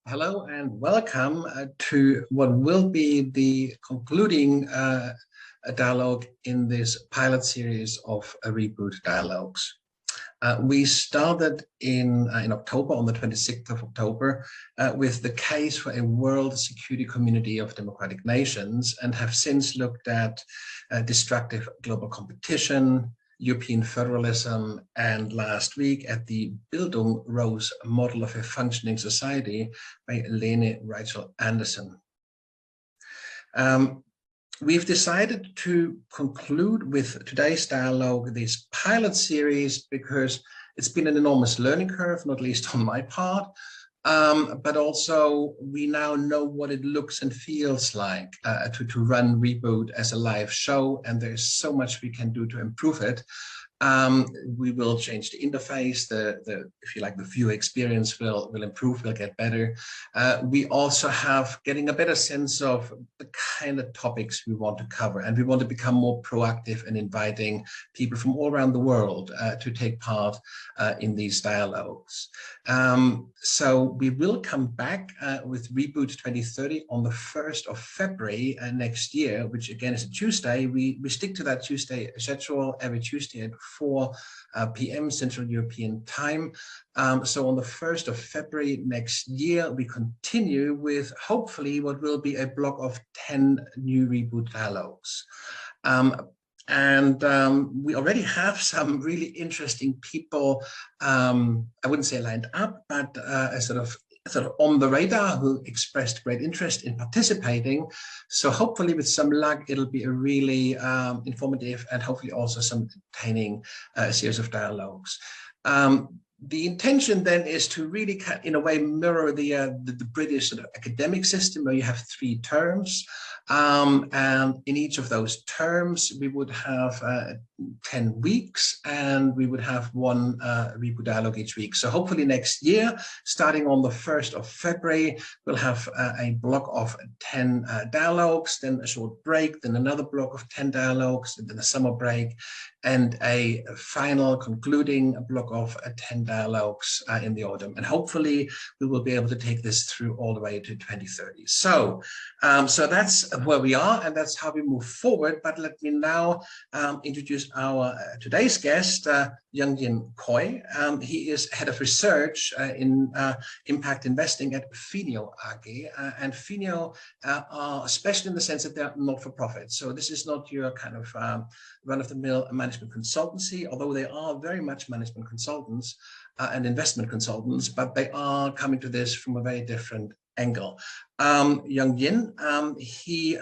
Hello and welcome to what will be the concluding dialogue in this pilot series of Reboot Dialogues. We started in October, on the 26th of October, with the case for a world security community of democratic nations, and have since looked at destructive global competition, European federalism, and last week at the Bildung Rose model of a functioning society by Lene Rachel Anderson. We've decided to conclude with today's dialogue this pilot series because it's been an enormous learning curve, not least on my part, but also we now know what it looks and feels like to run Reboot as a live show, and there's so much we can do to improve it. We will change the interface, if you like, the viewer experience will improve, will get better. We also have getting a better sense of the kind of topics we want to cover, and we want to become more proactive and inviting people from all around the world to take part in these dialogues. So we will come back with Reboot 2030 on the 1st of February next year, which again is a Tuesday. We stick to that Tuesday schedule every Tuesday at 4 p.m. Central European Time. So on the 1st of February next year, we continue with hopefully what will be a block of 10 new Reboot dialogues. We already have some really interesting people, I wouldn't say lined up, but sort of on the radar, who expressed great interest in participating. So hopefully with some luck, it'll be a really informative and hopefully also some entertaining series of dialogues. The intention then is to really, in a way, mirror the British sort of academic system, where you have 3 terms. And in each of those terms, we would have 10 weeks, and we would have one Reboot dialogue each week. So hopefully next year, starting on the 1st of February, we'll have a block of 10 dialogues, then a short break, then another block of 10 dialogues, and then a summer break, and a final concluding block of 10 dialogues in the autumn. And hopefully we will be able to take this through all the way to 2030. So that's where we are, and that's how we move forward. But let me now introduce our today's guest, Young-Jin Choi. He is head of research in impact investing at Finio AG. And Finio are special in the sense that they're not-for-profit. So this is not your kind of run-of-the-mill management consultancy, although they are very much management consultants and investment consultants, but they are coming to this from a very different angle. Young-Jin, he,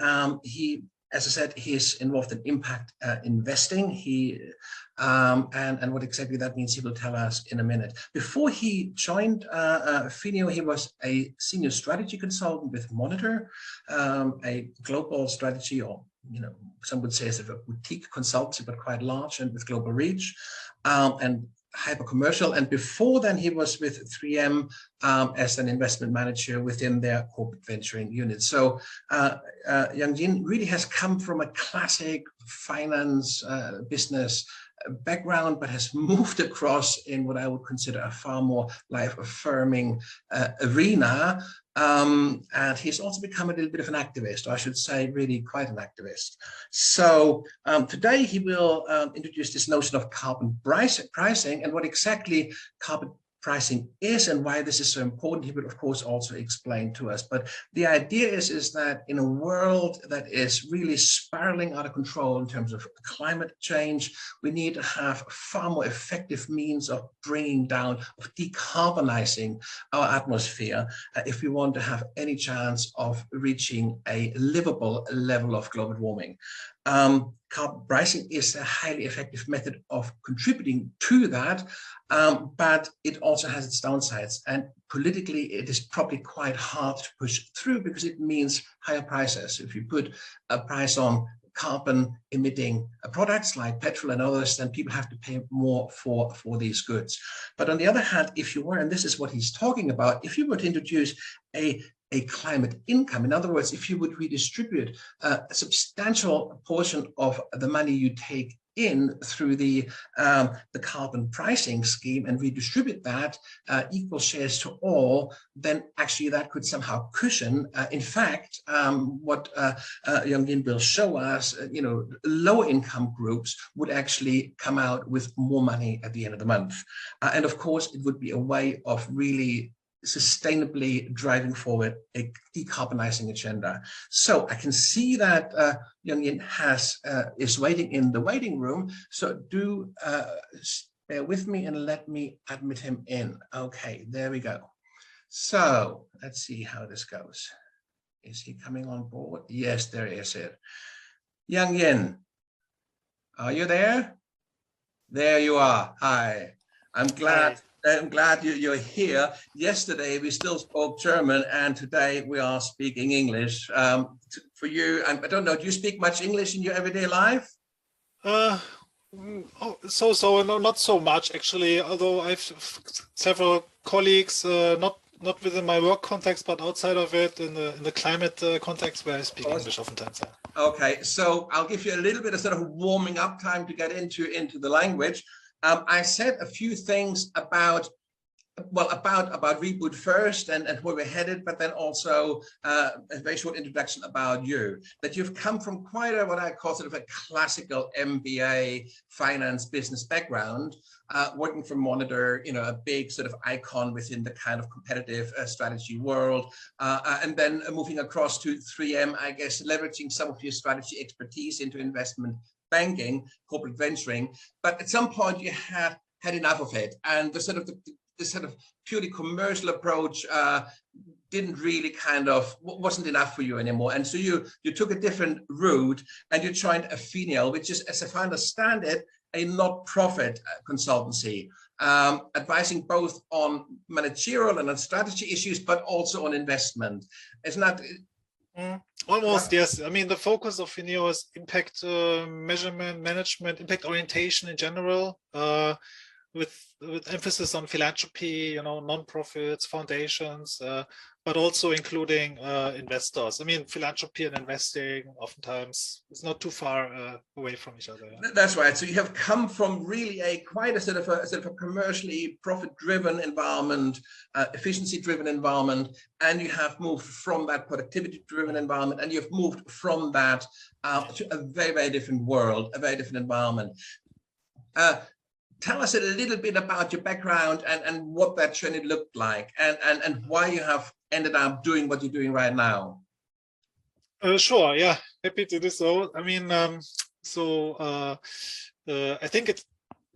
as I said, he's involved in impact investing. And what exactly that means, he will tell us in a minute. Before he joined Finio, he was a senior strategy consultant with Monitor, a global strategy, or some would say it's a boutique consultancy, but quite large and with global reach, and hyper commercial. And before then, he was with 3M as an investment manager within their corporate venturing unit. So Young-Jin really has come from a classic finance business background, but has moved across in what I would consider a far more life-affirming arena. And he's also become a little bit of an activist, or I should say really quite an activist. So today he will introduce this notion of carbon pricing and what exactly carbon pricing is and why this is so important. He will, of course, also explain to us. But the idea is that in a world that is really spiraling out of control in terms of climate change, we need to have far more effective means of bringing down, of decarbonizing our atmosphere if we want to have any chance of reaching a livable level of global warming. Carbon pricing is a highly effective method of contributing to that, but it also has its downsides. And politically, it is probably quite hard to push through because it means higher prices. If you put a price on carbon emitting products like petrol and others, then people have to pay more for these goods. But on the other hand, if you were, and this is what he's talking about, if you were to introduce a climate income, in other words, if you would redistribute a substantial portion of the money you take in through the carbon pricing scheme and redistribute that equal shares to all, then actually that could somehow cushion. In fact, what Young-Jin will show us, lower income groups would actually come out with more money at the end of the month. And of course, it would be a way of really sustainably driving forward a decarbonizing agenda. So I can see that Young-Jin is waiting in the waiting room. So do bear with me and let me admit him in. Okay, there we go. So let's see how this goes. Is he coming on board? Yes, there is it. Young-Jin, are you there? There you are. Hi. I'm glad. Hi. I'm glad you're here. Yesterday we still spoke German, and today we are speaking English. For you, I don't know, do you speak much English in your everyday life? No, not so much actually. Although I have several colleagues, not within my work context, but outside of it, in the climate context, where I speak English oftentimes. Okay, so I'll give you a little bit of sort of warming up time to get into the language. I said a few things about Reboot first and where we're headed, but then also a very short introduction about you. That you've come from quite a, what I call sort of a classical MBA finance business background, working for Monitor, a big sort of icon within the kind of competitive strategy world, and then moving across to 3M, I guess, leveraging some of your strategy expertise into investment banking, corporate venturing, but at some point you had enough of it, and the sort of purely commercial approach didn't really wasn't enough for you anymore, and so you took a different route and you joined Afinial, which is, as I understand it, a not-profit consultancy, advising both on managerial and on strategy issues, but also on investment. Isn't that? Almost, yes. I mean, the focus of Fineo is impact measurement, management, impact orientation in general, with emphasis on philanthropy, non-profits, foundations, but also including investors. I mean, philanthropy and investing oftentimes is not too far away from each other. Yeah? That's right. So you have come from really quite a sort of a commercially profit-driven environment, efficiency-driven environment, and you have moved from that productivity-driven environment, and you've moved from that to a very, very different world, a very different environment. Tell us a little bit about your background and what that journey looked like, and why you have ended up doing what you're doing right now. Sure, yeah, happy to do so. I mean, I think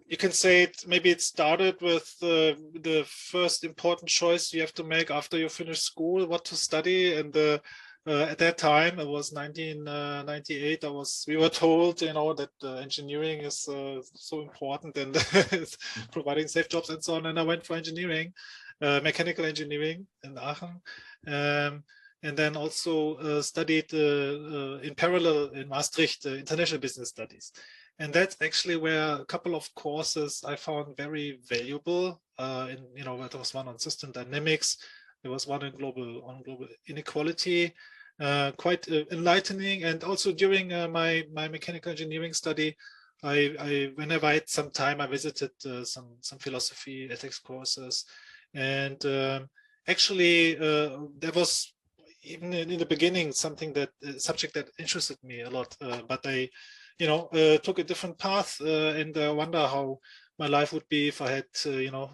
you can say maybe it started with the first important choice you have to make after you finish school, what to study, and at that time, it was 1998. We were told, that engineering is so important and providing safe jobs and so on. And I went for engineering, mechanical engineering in Aachen, and then also studied in parallel in Maastricht international business studies. And that's actually where a couple of courses I found very valuable. There was one on system dynamics. There was one on global inequality, quite enlightening. And also during my mechanical engineering study, whenever I had some time, I visited some philosophy, ethics courses. And actually, there was even in the beginning subject that interested me a lot. But I, took a different path, and I wonder how my life would be if I had,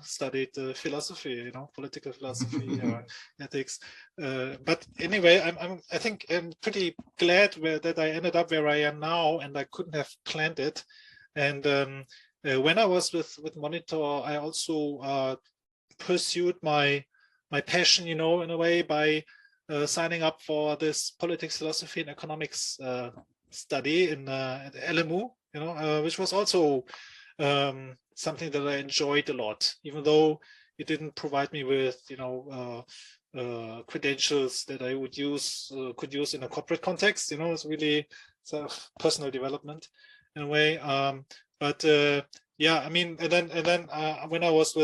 studied philosophy, political philosophy or ethics. But anyway, I think I'm pretty glad that I ended up where I am now, and I couldn't have planned it. And when I was with Monitor, I also pursued my passion, in a way, by signing up for this politics, philosophy, and economics study at LMU, which was also something that I enjoyed a lot, even though it didn't provide me with, credentials that I could use in a corporate context. It's really sort of personal development in a way. Yeah, I mean, and then when I was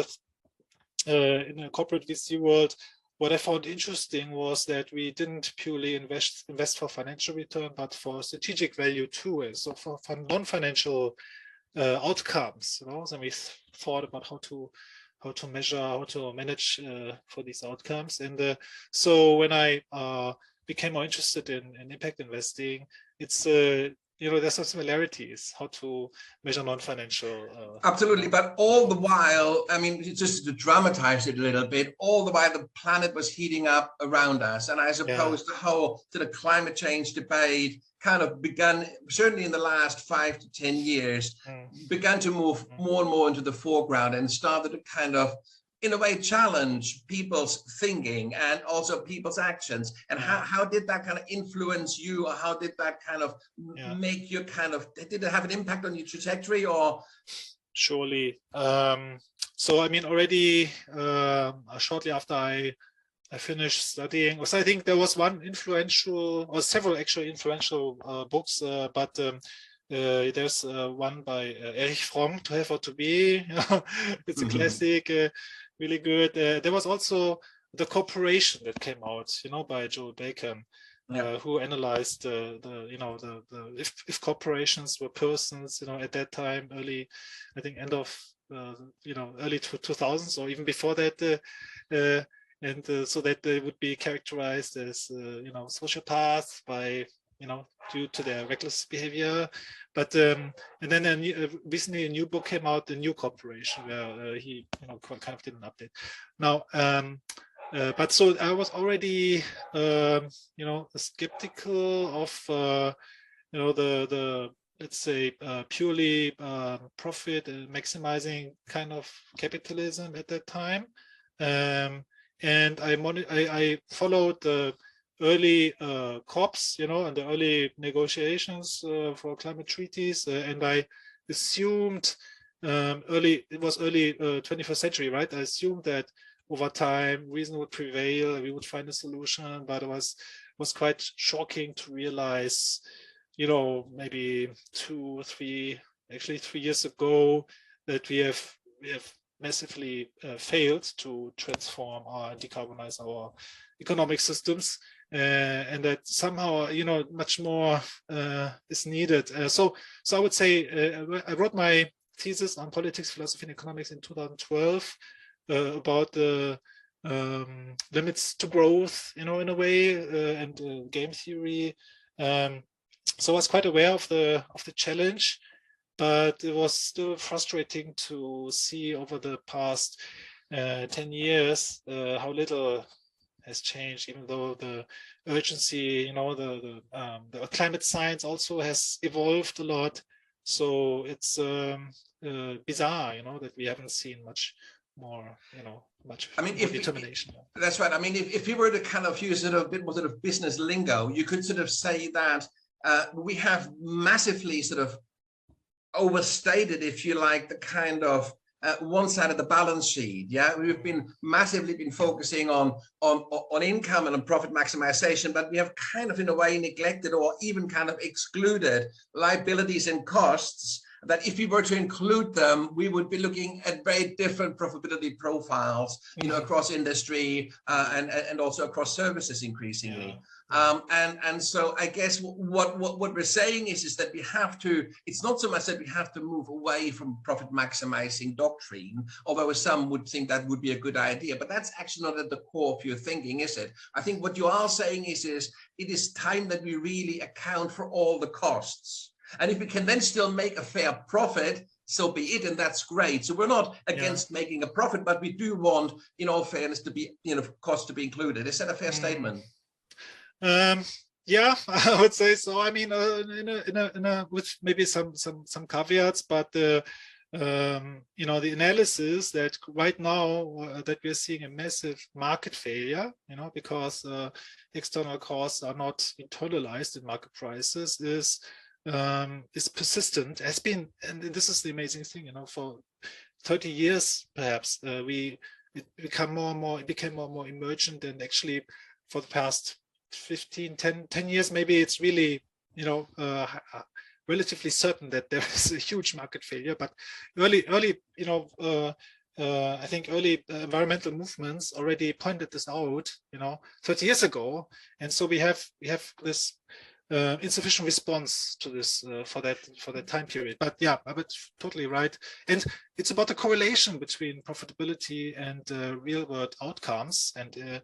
in a corporate VC world, what I found interesting was that we didn't purely invest for financial return, but for strategic value too. So for non-financial outcomes, so we thought about how to measure, how to manage for these outcomes. And so when I became more interested in impact investing, it's there's some similarities how to measure non-financial. Absolutely, but all the while, I mean, just to dramatize it a little bit, all the while the planet was heating up around us, and I suppose the whole sort of climate change debate kind of began, certainly in the last 5 to 10 years, began to move more and more into the foreground and started to kind of, in a way, challenge people's thinking and also people's actions. And how did that kind of influence you, or how did that kind of make you kind of, did it have an impact on your trajectory? Or surely. So I mean, already shortly after I finished studying, so I think there was one influential, or several actually influential books, but there's one by Erich Fromm, To Have or to Be. It's a classic, really good. There was also The Corporation that came out, by Joel Bacon, who analyzed if corporations were persons, at that time, early, I think end of early 2000s, or even before that, and so that they would be characterized as sociopaths by due to their reckless behavior. But and then recently a new book came out, The New Corporation, where he kind of did an update. Now, but so I was already skeptical of the let's say purely profit maximizing kind of capitalism at that time, and I followed the early COPs, and the early negotiations for climate treaties, and I assumed it was early 21st century, right? I assumed that over time reason would prevail, we would find a solution, but it was quite shocking to realize, maybe 3 years ago, that we have massively failed to transform or decarbonize our economic systems, and that somehow much more is needed. So I would say I wrote my thesis on politics, philosophy, and economics in 2012 about the limits to growth, in a way, and game theory. So I was quite aware of the challenge, but it was still frustrating to see over the past 10 years how little has changed, even though the urgency, the climate science also has evolved a lot. So it's bizarre, that we haven't seen much more, much determination. That's right. I mean, if you were to kind of use a bit more sort of business lingo, you could sort of say that we have massively sort of overstated, if you like, the kind of one side of the balance sheet. We've been massively focusing on income and on profit maximization, but we have kind of in a way neglected or even kind of excluded liabilities and costs that if we were to include them, we would be looking at very different profitability profiles, across industry and also across services increasingly. And so I guess what we're saying is that we have to, it's not so much that we have to move away from profit maximizing doctrine, although some would think that would be a good idea, but that's actually not at the core of your thinking, is it? I think what you are saying is it is time that we really account for all the costs. And if we can then still make a fair profit, so be it, and that's great. So we're not against making a profit, but we do want, in all fairness, to be, costs to be included. Is that a fair statement? Yeah, I would say so. I mean, with maybe some caveats, but the analysis that right now that we're seeing a massive market failure, because external costs are not internalized in market prices, is persistent, has been, and this is the amazing thing, for 30 years perhaps, it became more and more emergent, and actually for the past 10 years maybe, it's really relatively certain that there is a huge market failure. But early I think early environmental movements already pointed this out 30 years ago, and so we have this insufficient response to this for that time period. But yeah, but totally right. And it's about the correlation between profitability and real world outcomes and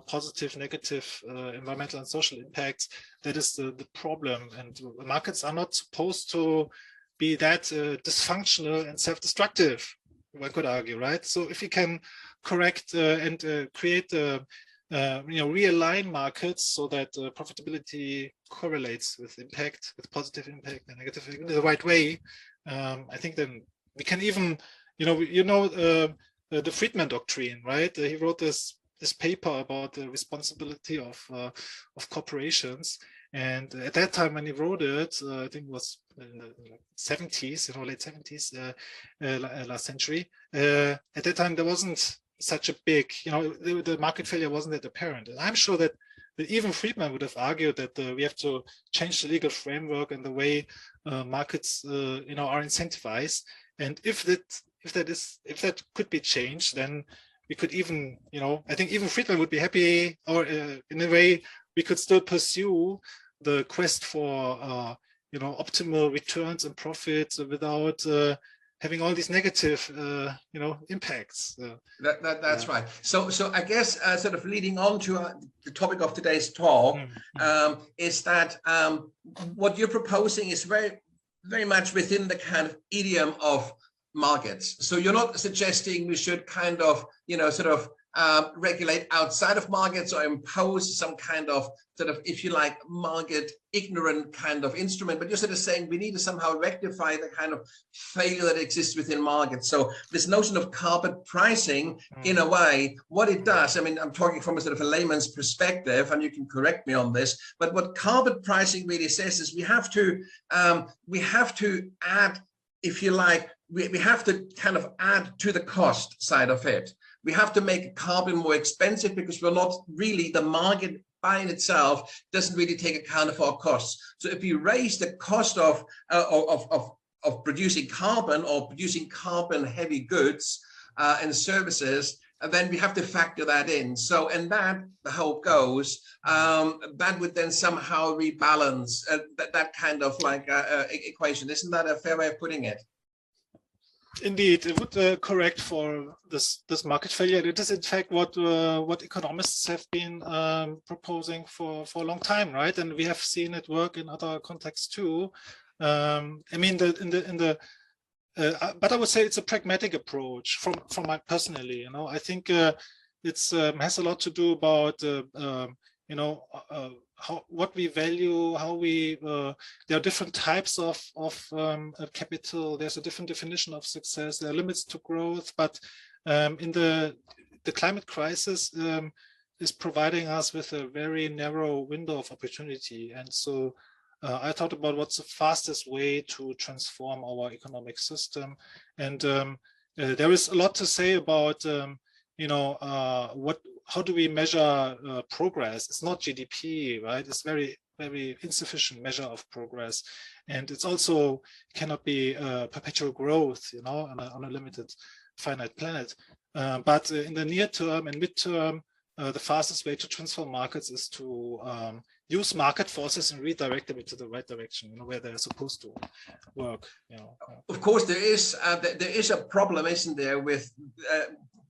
positive, negative environmental and social impacts. That is the problem. And markets are not supposed to be that dysfunctional and self-destructive, one could argue, right? So if you can correct and create realign markets so that profitability correlates with impact, with positive impact and negative in the right way, I think then we can even, the Friedman doctrine, right? He wrote this paper about the responsibility of corporations. And at that time when he wrote it, I think it was in the 70s, late 70s, last century. At that time, there wasn't such a big, the market failure wasn't that apparent. And I'm sure that even Friedman would have argued that we have to change the legal framework and the way markets, are incentivized. And if that could be changed, then we could even, I think even Friedman would be happy, or in a way, we could still pursue the quest for, optimal returns and profits without having all these negative, impacts. That's right. So I guess sort of leading on to the topic of today's talk, is that what you're proposing is very, very much within the kind of idiom of markets. So you're not suggesting we should kind of, regulate outside of markets or impose some kind of sort of, if you like, market ignorant kind of instrument, but you're sort of saying we need to somehow rectify the kind of failure that exists within markets. So this notion of carbon pricing, in a way, what it does, I mean, I'm talking from a sort of a layman's perspective, and you can correct me on this, but what carbon pricing really says is we have to add, if you like, we have to kind of add to the cost side of it. We have to make carbon more expensive because we're not really, the market by in itself doesn't really take account of our costs. So if you raise the cost of producing carbon or producing carbon heavy goods and services, then we have to factor that in. So, and that, the hope goes, that would then somehow rebalance that kind of like equation. Isn't that a fair way of putting it? Indeed, it would correct for this market failure. It is in fact what economists have been proposing for a long time, right? And we have seen it work in other contexts too. I mean, but I would say it's a pragmatic approach from my personally. I think it's has a lot to do about what we value, how we, there are different types of capital. There's a different definition of success. There are limits to growth, but in the climate crisis is providing us with a very narrow window of opportunity. And so I thought about what's the fastest way to transform our economic system. And there is a lot to say about, how do we measure progress? It's not GDP, right? It's very, very insufficient measure of progress. And it's also cannot be perpetual growth, on a limited, finite planet. But in the near term and midterm, the fastest way to transform markets is to use market forces and redirect them into the right direction, where they're supposed to work. Of course, there is a problem, isn't there, with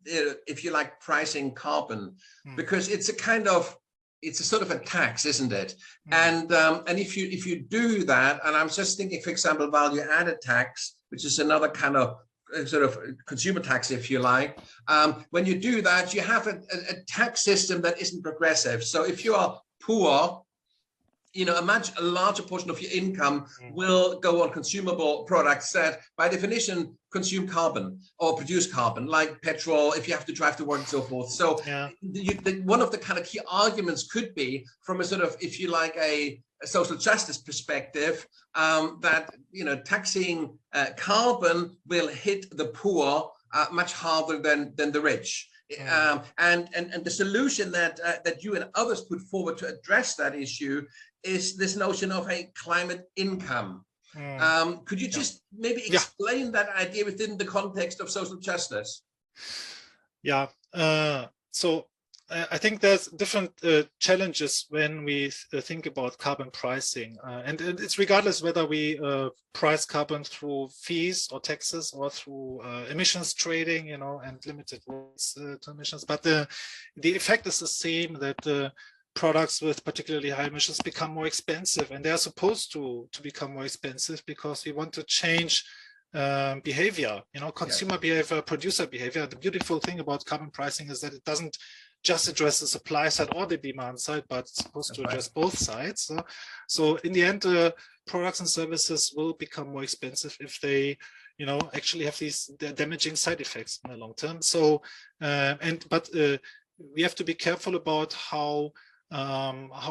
if you like, pricing carbon, because it's a sort of a tax, isn't it? And if you do that, and I'm just thinking, for example, value added tax, which is another kind of sort of consumer tax, if you like. When you do that, you have a tax system that isn't progressive. So if you are poor, imagine a larger portion of your income will go on consumable products that by definition consume carbon or produce carbon, like petrol, if you have to drive to work and so forth. So one of the kind of key arguments could be from a sort of, if you like, a social justice perspective, that, taxing carbon will hit the poor much harder than the rich. And the solution that you and others put forward to address that issue is this notion of a climate income. Could you just maybe explain that idea within the context of social justice? Yeah. So I think there's different challenges when we think about carbon pricing, and it's regardless whether we price carbon through fees or taxes or through emissions trading, you know, and limited rates to emissions. But the effect is the same, that products with particularly high emissions become more expensive, and they are supposed to become more expensive because we want to change behavior, you know, consumer behavior, producer behavior. The beautiful thing about carbon pricing is that it doesn't just address the supply side or the demand side, but it's supposed to address both sides. So in the end, products and services will become more expensive if they, you know, actually have these damaging side effects in the long term. So, but we have to be careful about how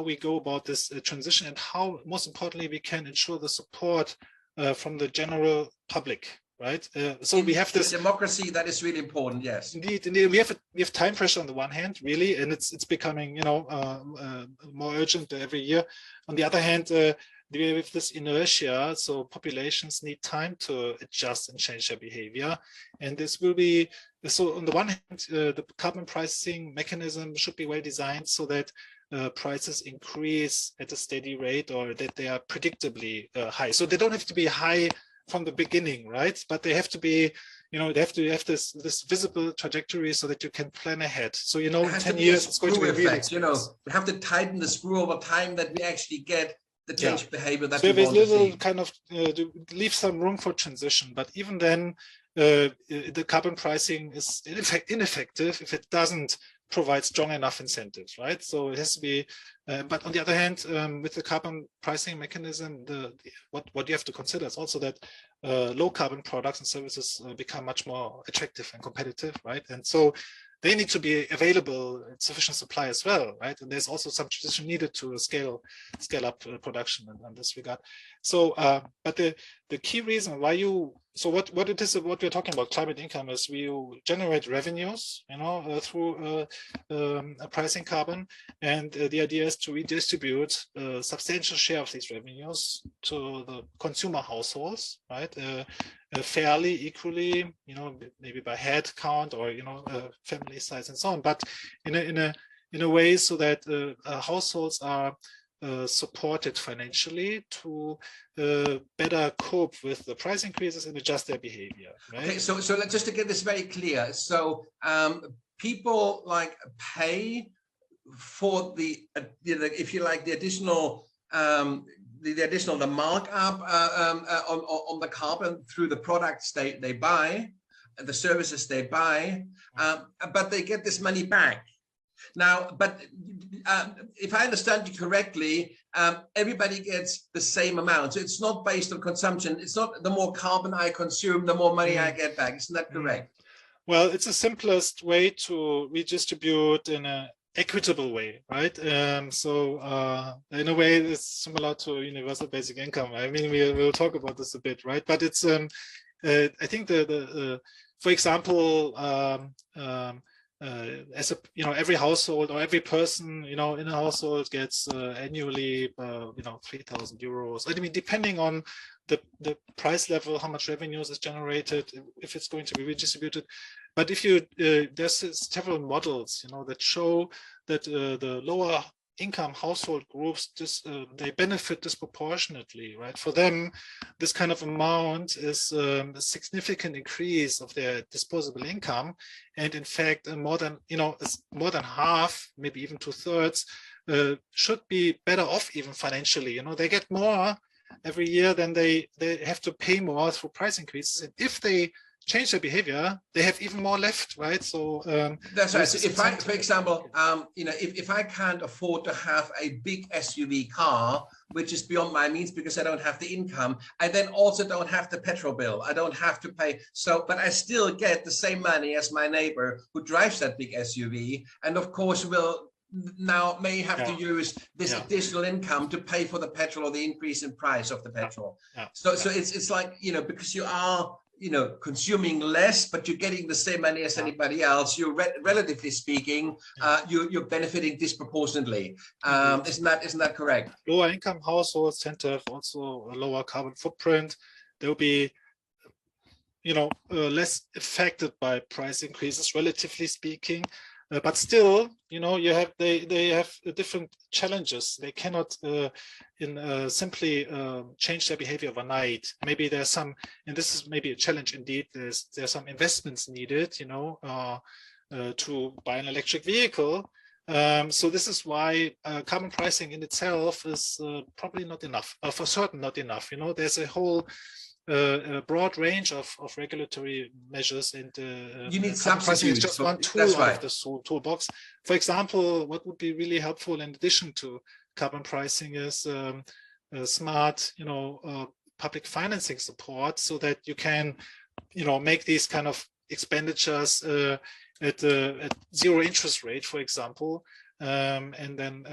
we go about this transition, and how, most importantly, we can ensure the support from the general public, right? So we have this democracy that is really important. Yes, indeed. We have time pressure on the one hand, really, and it's becoming, you know, more urgent every year. On the other hand, we have this inertia, so populations need time to adjust and change their behavior, and this will be so. On the one hand, the carbon pricing mechanism should be well designed so that prices increase at a steady rate, or that they are predictably high. So they don't have to be high from the beginning, right? But they have to be, you know, they have to have this visible trajectory so that you can plan ahead. So, you know, in 10 years, it's going to be really, you know, we have to tighten the screw over time that we actually get the change behavior that so we want to see. little kind of to leave some room for transition. But even then, the carbon pricing is in fact ineffective if it doesn't provide strong enough incentives, right? So it has to be, but on the other hand, with the carbon pricing mechanism, what you have to consider is also that low carbon products and services become much more attractive and competitive, right? And so they need to be available in sufficient supply as well, right? And there's also some transition needed to scale up production in this regard. So, but the key reason why what we're talking about, climate income, is we generate revenues, you know, through pricing carbon, and the idea is to redistribute a substantial share of these revenues to the consumer households, right? Fairly, equally, you know, maybe by head count or, you know, family size and so on, but in a way so that households are supported financially to better cope with the price increases and adjust their behavior. Right? Okay, so let's just to get this very clear. So people like pay for the if you like the additional the markup on the carbon through the products they buy, the services they buy, but they get this money back. Now, but if I understand you correctly, everybody gets the same amount. So it's not based on consumption. It's not the more carbon I consume, the more money I get back. Isn't that correct? Well, it's the simplest way to redistribute in an equitable way, right? So in a way, it's similar to universal basic income. I mean, we'll talk about this a bit, right? But it's I think for example, as a, you know, every household or every person, you know, in a household gets annually, you know, 3,000 euros. I mean, depending on the price level, how much revenues is generated, if it's going to be redistributed. But if you there's several models, you know, that show that the lower income household groups they benefit disproportionately, right? For them, this kind of amount is a significant increase of their disposable income, and in fact, more than half, maybe even 2/3, should be better off even financially. You know, they get more every year than they have to pay more through price increases, and if they change their behavior, they have even more left, right? So that's right. So if I, for example, you know, if I can't afford to have a big SUV car, which is beyond my means because I don't have the income, I then also don't have the petrol bill. I don't have to pay. So, but I still get the same money as my neighbor who drives that big SUV, and of course will now may have to use this additional income to pay for the petrol or the increase in price of the petrol. So it's like, you know, because you are, you know, consuming less, but you're getting the same money as anybody else. You're relatively speaking, you're benefiting disproportionately. Isn't that correct? Lower income households tend to have also a lower carbon footprint. They'll be, you know, less affected by price increases, relatively speaking. but still, they have different challenges. They cannot simply change their behavior overnight. Maybe there's some, and this is maybe a challenge indeed. There's some investments needed, to buy an electric vehicle. So this is why carbon pricing in itself is probably not enough. For certain, not enough. There's a whole a broad range of regulatory measures, and you need carbon pricing is just one tool right. out of the toolbox. For example, what would be really helpful in addition to carbon pricing is smart, public financing support, so that you can, make these kind of expenditures at zero interest rate, for example, and then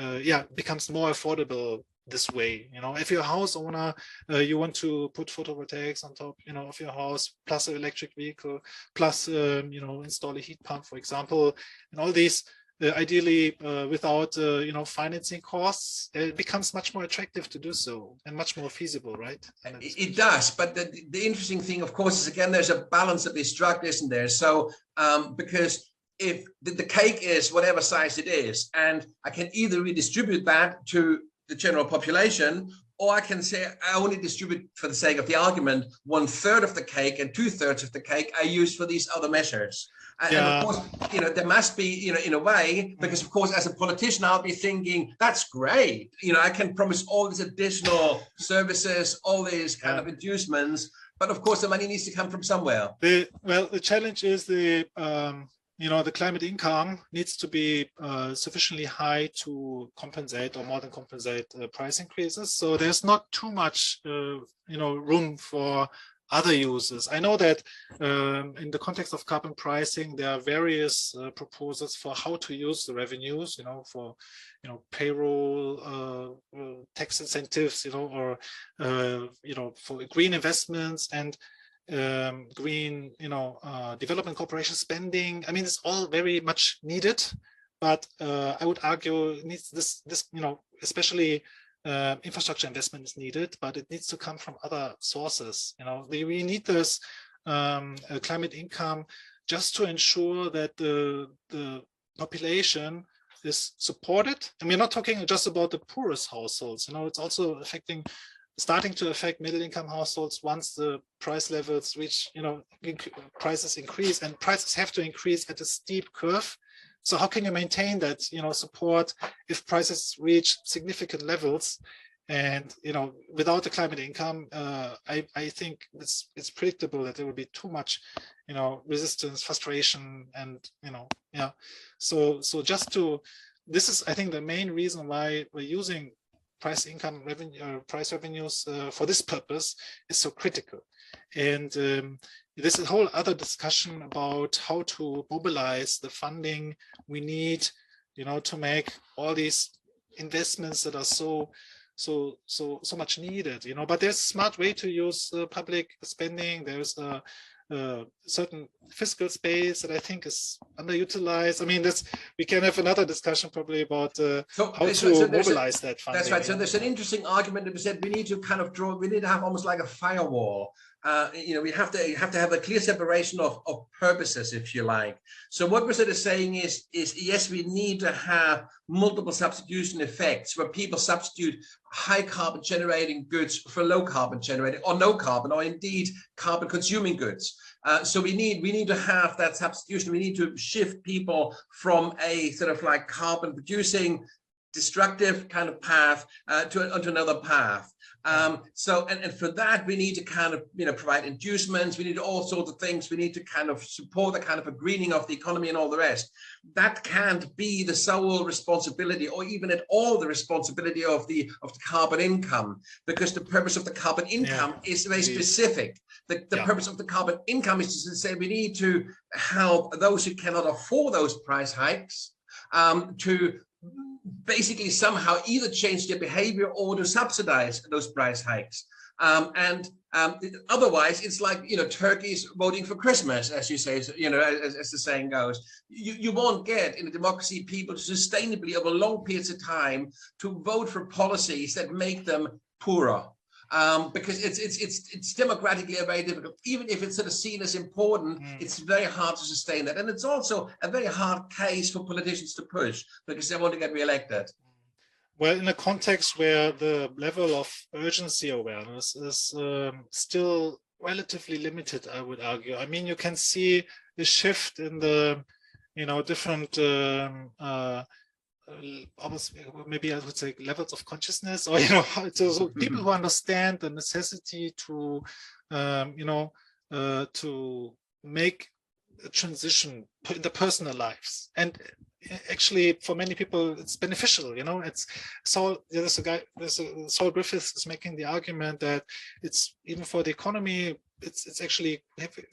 becomes more affordable this way. If you're a house owner, you want to put photovoltaics on top, of your house, plus an electric vehicle, plus install a heat pump, for example, and all these ideally without financing costs, it becomes much more attractive to do so and much more feasible, right? It does, but the interesting thing, of course, is again there's a balance to be struck, isn't there? So because if the cake is whatever size it is, and I can either redistribute that to the general population, or I can say I only distribute, for the sake of the argument, 1/3 of the cake and 2/3 of the cake I use for these other measures. And of course, there must be, in a way, because of course, as a politician, I'll be thinking, that's great. I can promise all these additional services, all these kind of inducements, but of course, the money needs to come from somewhere. The challenge is the climate income needs to be sufficiently high to compensate, or more than compensate, price increases. So there's not too much, room for other uses. I know that in the context of carbon pricing, there are various proposals for how to use the revenues, for payroll, tax incentives, or for green investments and green, development corporation spending. I mean, it's all very much needed, but I would argue it needs this, especially infrastructure investment is needed, but it needs to come from other sources. We need this climate income just to ensure that the population is supported. And we're not talking just about the poorest households. It's also starting to affect middle income households once the price levels reach, prices increase, and prices have to increase at a steep curve. So how can you maintain that, support if prices reach significant levels? And, without the climate income, I think it's predictable that there will be too much, resistance, frustration, and, So this is, I think, the main reason why we're using price income revenue, price revenues for this purpose is so critical. And there's a whole other discussion about how to mobilize the funding we need, to make all these investments that are so much needed, but there's a smart way to use public spending. There's a certain fiscal space that I think is underutilized. I mean, we can have another discussion probably about how to mobilize that funding. That's right. So there's an interesting argument that we said we need to we need to have almost like a firewall. We have to have a clear separation of purposes, if you like. So what we're sort of saying is yes, we need to have multiple substitution effects where people substitute high carbon generating goods for low carbon generating, or no carbon, or indeed carbon consuming goods. So we need to have that substitution. We need to shift people from a sort of like carbon producing, destructive kind of path onto another path. So for that, we need to kind of, provide inducements. We need all sorts of things. We need to kind of support the kind of a greening of the economy and all the rest. That can't be the sole responsibility, or even at all the responsibility of the carbon income, because the purpose of the carbon income is very specific. The purpose of the carbon income is to say we need to help those who cannot afford those price hikes to basically somehow either change their behavior or to subsidize those price hikes. Otherwise, it's like, turkeys voting for Christmas, as you say, as the saying goes. You won't get in a democracy people to sustainably over long periods of time to vote for policies that make them poorer. because it's democratically very difficult. Even if it's sort of seen as important, it's very hard to sustain that. And it's also a very hard case for politicians to push because they want to get re-elected. Well, in a context where the level of urgency awareness is still relatively limited, I would argue. I mean, you can see the shift in the, different, almost maybe I would say levels of consciousness, or so people who understand the necessity to, to make a transition in the personal lives. And actually, for many people, it's beneficial. It's Saul Griffiths is making the argument that it's even for the economy, it's actually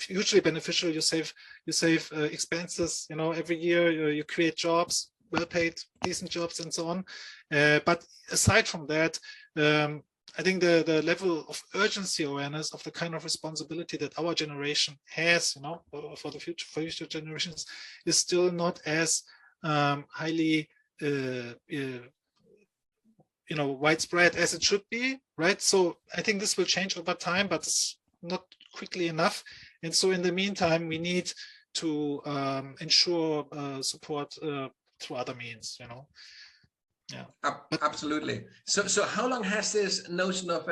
hugely beneficial. You save expenses. Every year you create jobs, well-paid, decent jobs, and so on. But aside from that, I think the level of urgency awareness of the kind of responsibility that our generation has, for the future generations, is still not as highly widespread as it should be, right? So I think this will change over time, but it's not quickly enough. And so in the meantime, we need to ensure support through other means, Yeah. Absolutely. So how long has this notion of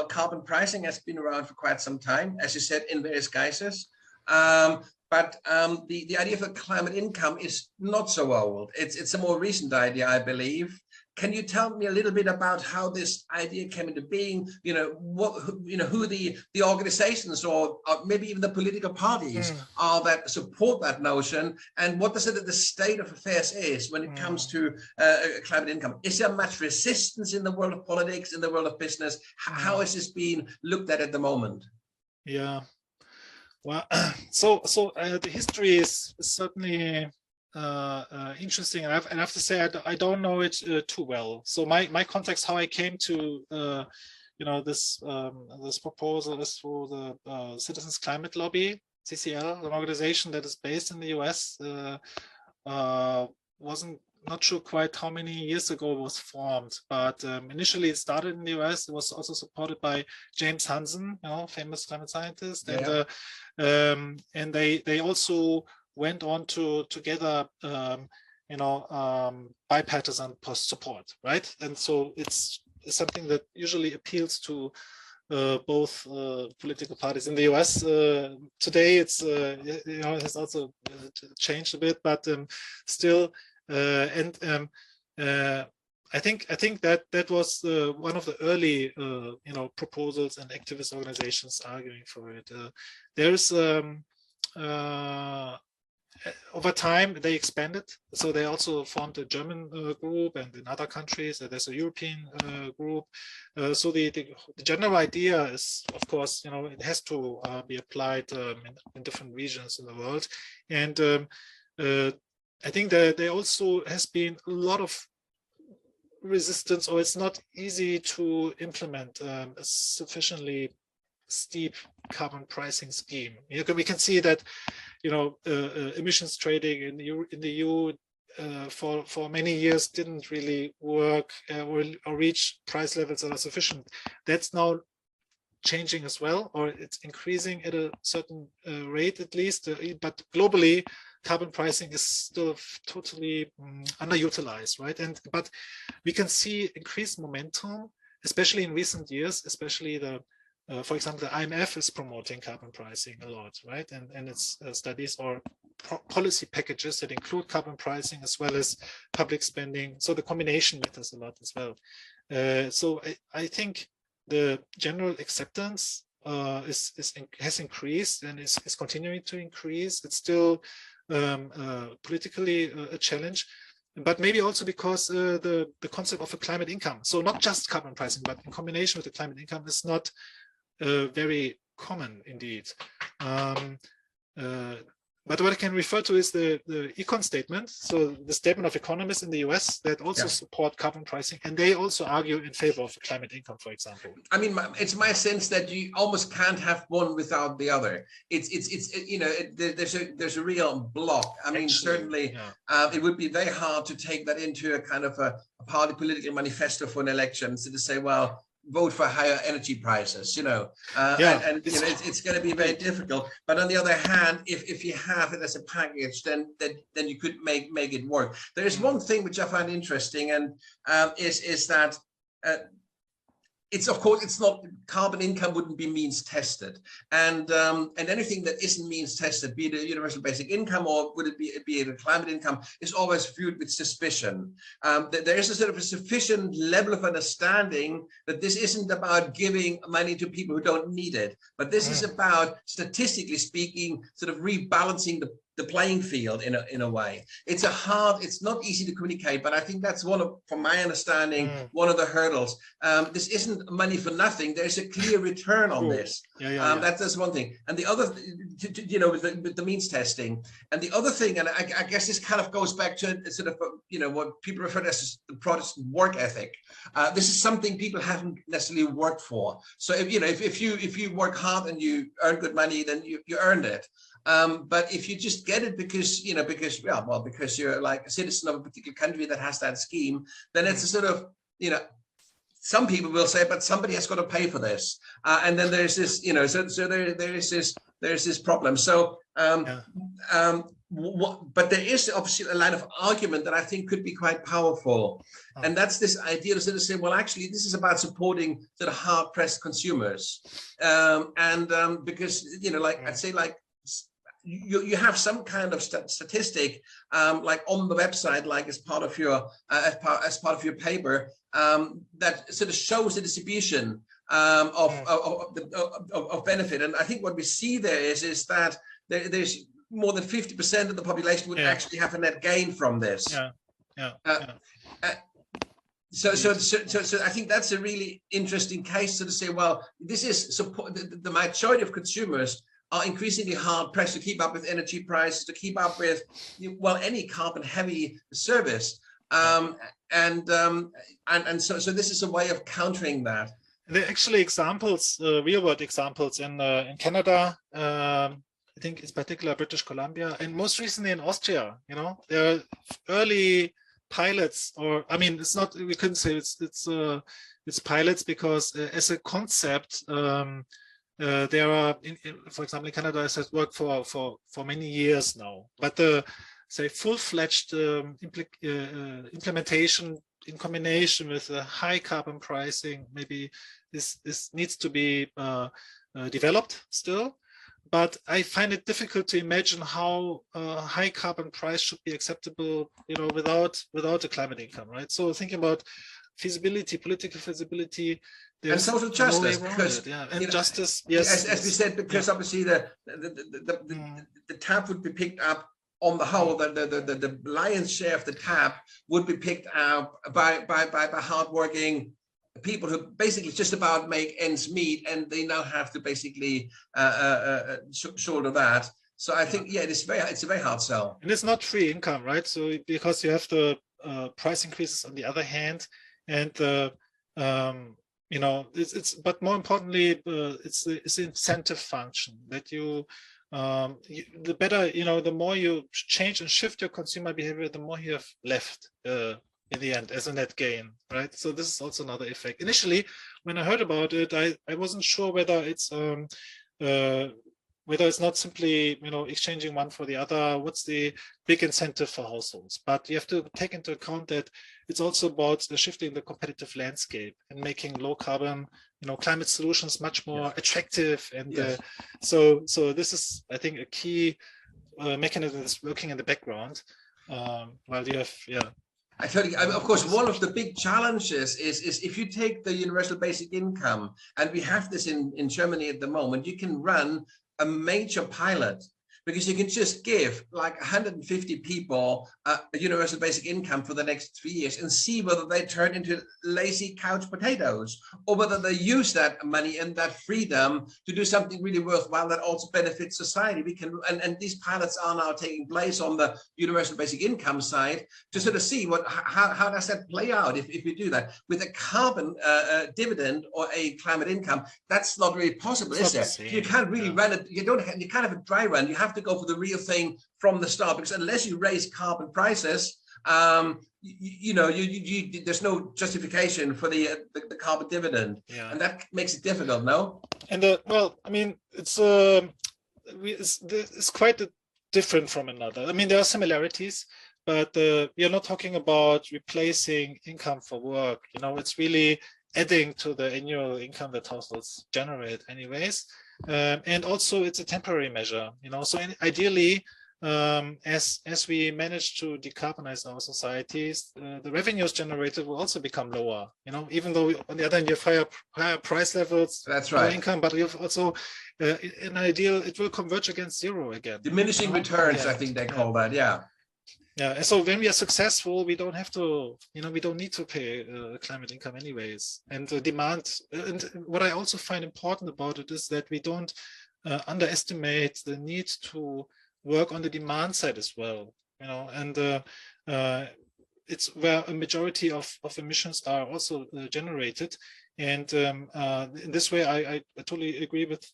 carbon pricing has been around for quite some time, as you said, in various guises. But the idea of a climate income is not so old. It's a more recent idea, I believe. Can you tell me a little bit about how this idea came into being? Who the organizations or maybe even the political parties are that support that notion, and what the state of affairs is when it comes to climate income? Is there much resistance in the world of politics, in the world of business? How is this being looked at the moment? Yeah. Well, so the history is certainly interesting. And I have to say I don't know it too well. So my context, how I came to this proposal, is through the Citizens Climate Lobby, CCL, an organization that is based in the US. Not sure quite how many years ago it was formed, but initially it started in the US. It was also supported by James Hansen, famous climate scientist, and they also went on to gather bipartisan support, right? And so it's something that usually appeals to both political parties in the US. Today it's it has also changed a bit, but still. I think that was one of the early proposals and activist organizations arguing for it. There's over time they expanded, so they also formed a German group, and in other countries there's a European group. So the general idea is, of course, it has to be applied in different regions in the world, and I think that there also has been a lot of resistance, or it's not easy to implement a sufficiently steep carbon pricing scheme. We can see that emissions trading in the EU for many years didn't really work or reach price levels that are sufficient. That's now changing as well, or it's increasing at a certain rate at least, but globally carbon pricing is still totally underutilized, right? But we can see increased momentum, especially in recent years, especially for example, the IMF is promoting carbon pricing a lot, right? And its studies or policy packages that include carbon pricing as well as public spending. So the combination matters a lot as well. So I think the general acceptance has increased and is continuing to increase. It's still politically a challenge, but maybe also because the concept of a climate income, so not just carbon pricing, but in combination with the climate income, is not very common indeed. But what I can refer to is the econ statement. So the statement of economists in the US that also support carbon pricing, and they also argue in favor of a climate income, for example. I mean, it's my sense that you almost can't have one without the other. There's a real block. I mean, certainly it would be very hard to take that into a kind of a party political manifesto for an election. So to say, well, vote for higher energy prices, you know, and you know, it's going to be very difficult. But on the other hand, if you have it as a package, then you could make it work. There is one thing which I find interesting, and is that it's, of course, it's not, carbon income wouldn't be means tested, and anything that isn't means tested, be it a universal basic income or would it be a climate income, is always viewed with suspicion. There is a sort of a sufficient level of understanding that this isn't about giving money to people who don't need it, but this is about, statistically speaking, sort of rebalancing the playing field in a way. It's not easy to communicate, but I think that's from my understanding, one of the hurdles. This isn't money for nothing. There's a clear return on this. That's one thing. And the other, you know, with the means testing, and the other thing, and I guess this kind of goes back to sort of, you know, what people refer to as the Protestant work ethic. This is something people haven't necessarily worked for. So if you work hard and you earn good money, then you earned it. But if you just get it because you're like a citizen of a particular country that has that scheme, then it's a sort of, you know, some people will say, but somebody has got to pay for this, and then there's this, you know, so there's this problem. So, but there is obviously a line of argument that I think could be quite powerful, and that's this idea to sort of say, well, actually, this is about supporting sort of hard-pressed consumers, because, you know, like I'd say, like, you have some kind of statistic, like on the website, like as part of your paper, that sort of shows the distribution of benefit. And I think what we see there is that there's more than 50% of the population would actually have a net gain from this. So I think that's a really interesting case to say, well, this is support. The majority of consumers are increasingly hard pressed to keep up with energy prices, to keep up with, well, any carbon heavy service, and so this is a way of countering that. There are actually examples, real world examples in Canada. I think in particular British Columbia, and most recently in Austria. You know, there are early pilots, or I mean, it's not. We couldn't say it's pilots because as a concept. There are, for example, in Canada, it has worked for many years now. But the, say, full-fledged implementation in combination with a high carbon pricing, maybe this needs to be developed still. But I find it difficult to imagine how a high carbon price should be acceptable, you know, without a climate income, right? So thinking about feasibility, political feasibility. And social justice, because and justice, yes. As we said, because obviously the tab would be picked up on the whole. The lion's share of the tab would be picked up by hardworking people who basically just about make ends meet, and they now have to basically shoulder that. So I think it's a very hard sell. And it's not free income, right? So because you have the price increases on the other hand, and you know, but more importantly, it's the incentive function that the better, you know, the more you change and shift your consumer behavior, the more you have left in the end as a net gain, right? So this is also another effect. Initially, when I heard about it, I wasn't sure whether it's not simply, you know, exchanging one for the other. What's the big incentive for households? But you have to take into account that it's also about shifting the competitive landscape and making low carbon, you know, climate solutions much more attractive. And so this is, I think, a key mechanism that's working in the background. While you have, I tell you, of course, one of the big challenges is if you take the universal basic income, and we have this in Germany at the moment, you can run a major pilot, because you can just give like 150 people a universal basic income for the next 3 years and see whether they turn into lazy couch potatoes, or whether they use that money and that freedom to do something really worthwhile that also benefits society. We can, and these pilots are now taking place on the universal basic income side to sort of see how does that play out if we do that. With a carbon dividend or a climate income, that's not really possible, is it? You can't really run it. You can't have a dry run. You have to go for the real thing from the start, because unless you raise carbon prices, there's no justification for the carbon dividend, and that makes it difficult. No, and well, I mean, it's quite different from another. I mean, there are similarities, but we are not talking about replacing income for work. It's really adding to the annual income that households generate anyways. And also it's a temporary measure, so ideally, as we manage to decarbonize our societies, the revenues generated will also become lower, even though on the other hand you have higher price levels, that's right, income, but you have also in ideal it will converge against zero again. Diminishing returns, I think they call that, yeah. And so when we are successful, we don't have to, we don't need to pay climate income anyways. And the demand, and what I also find important about it is that we don't underestimate the need to work on the demand side as well, and it's where a majority of emissions are also generated. And in this way, I totally agree with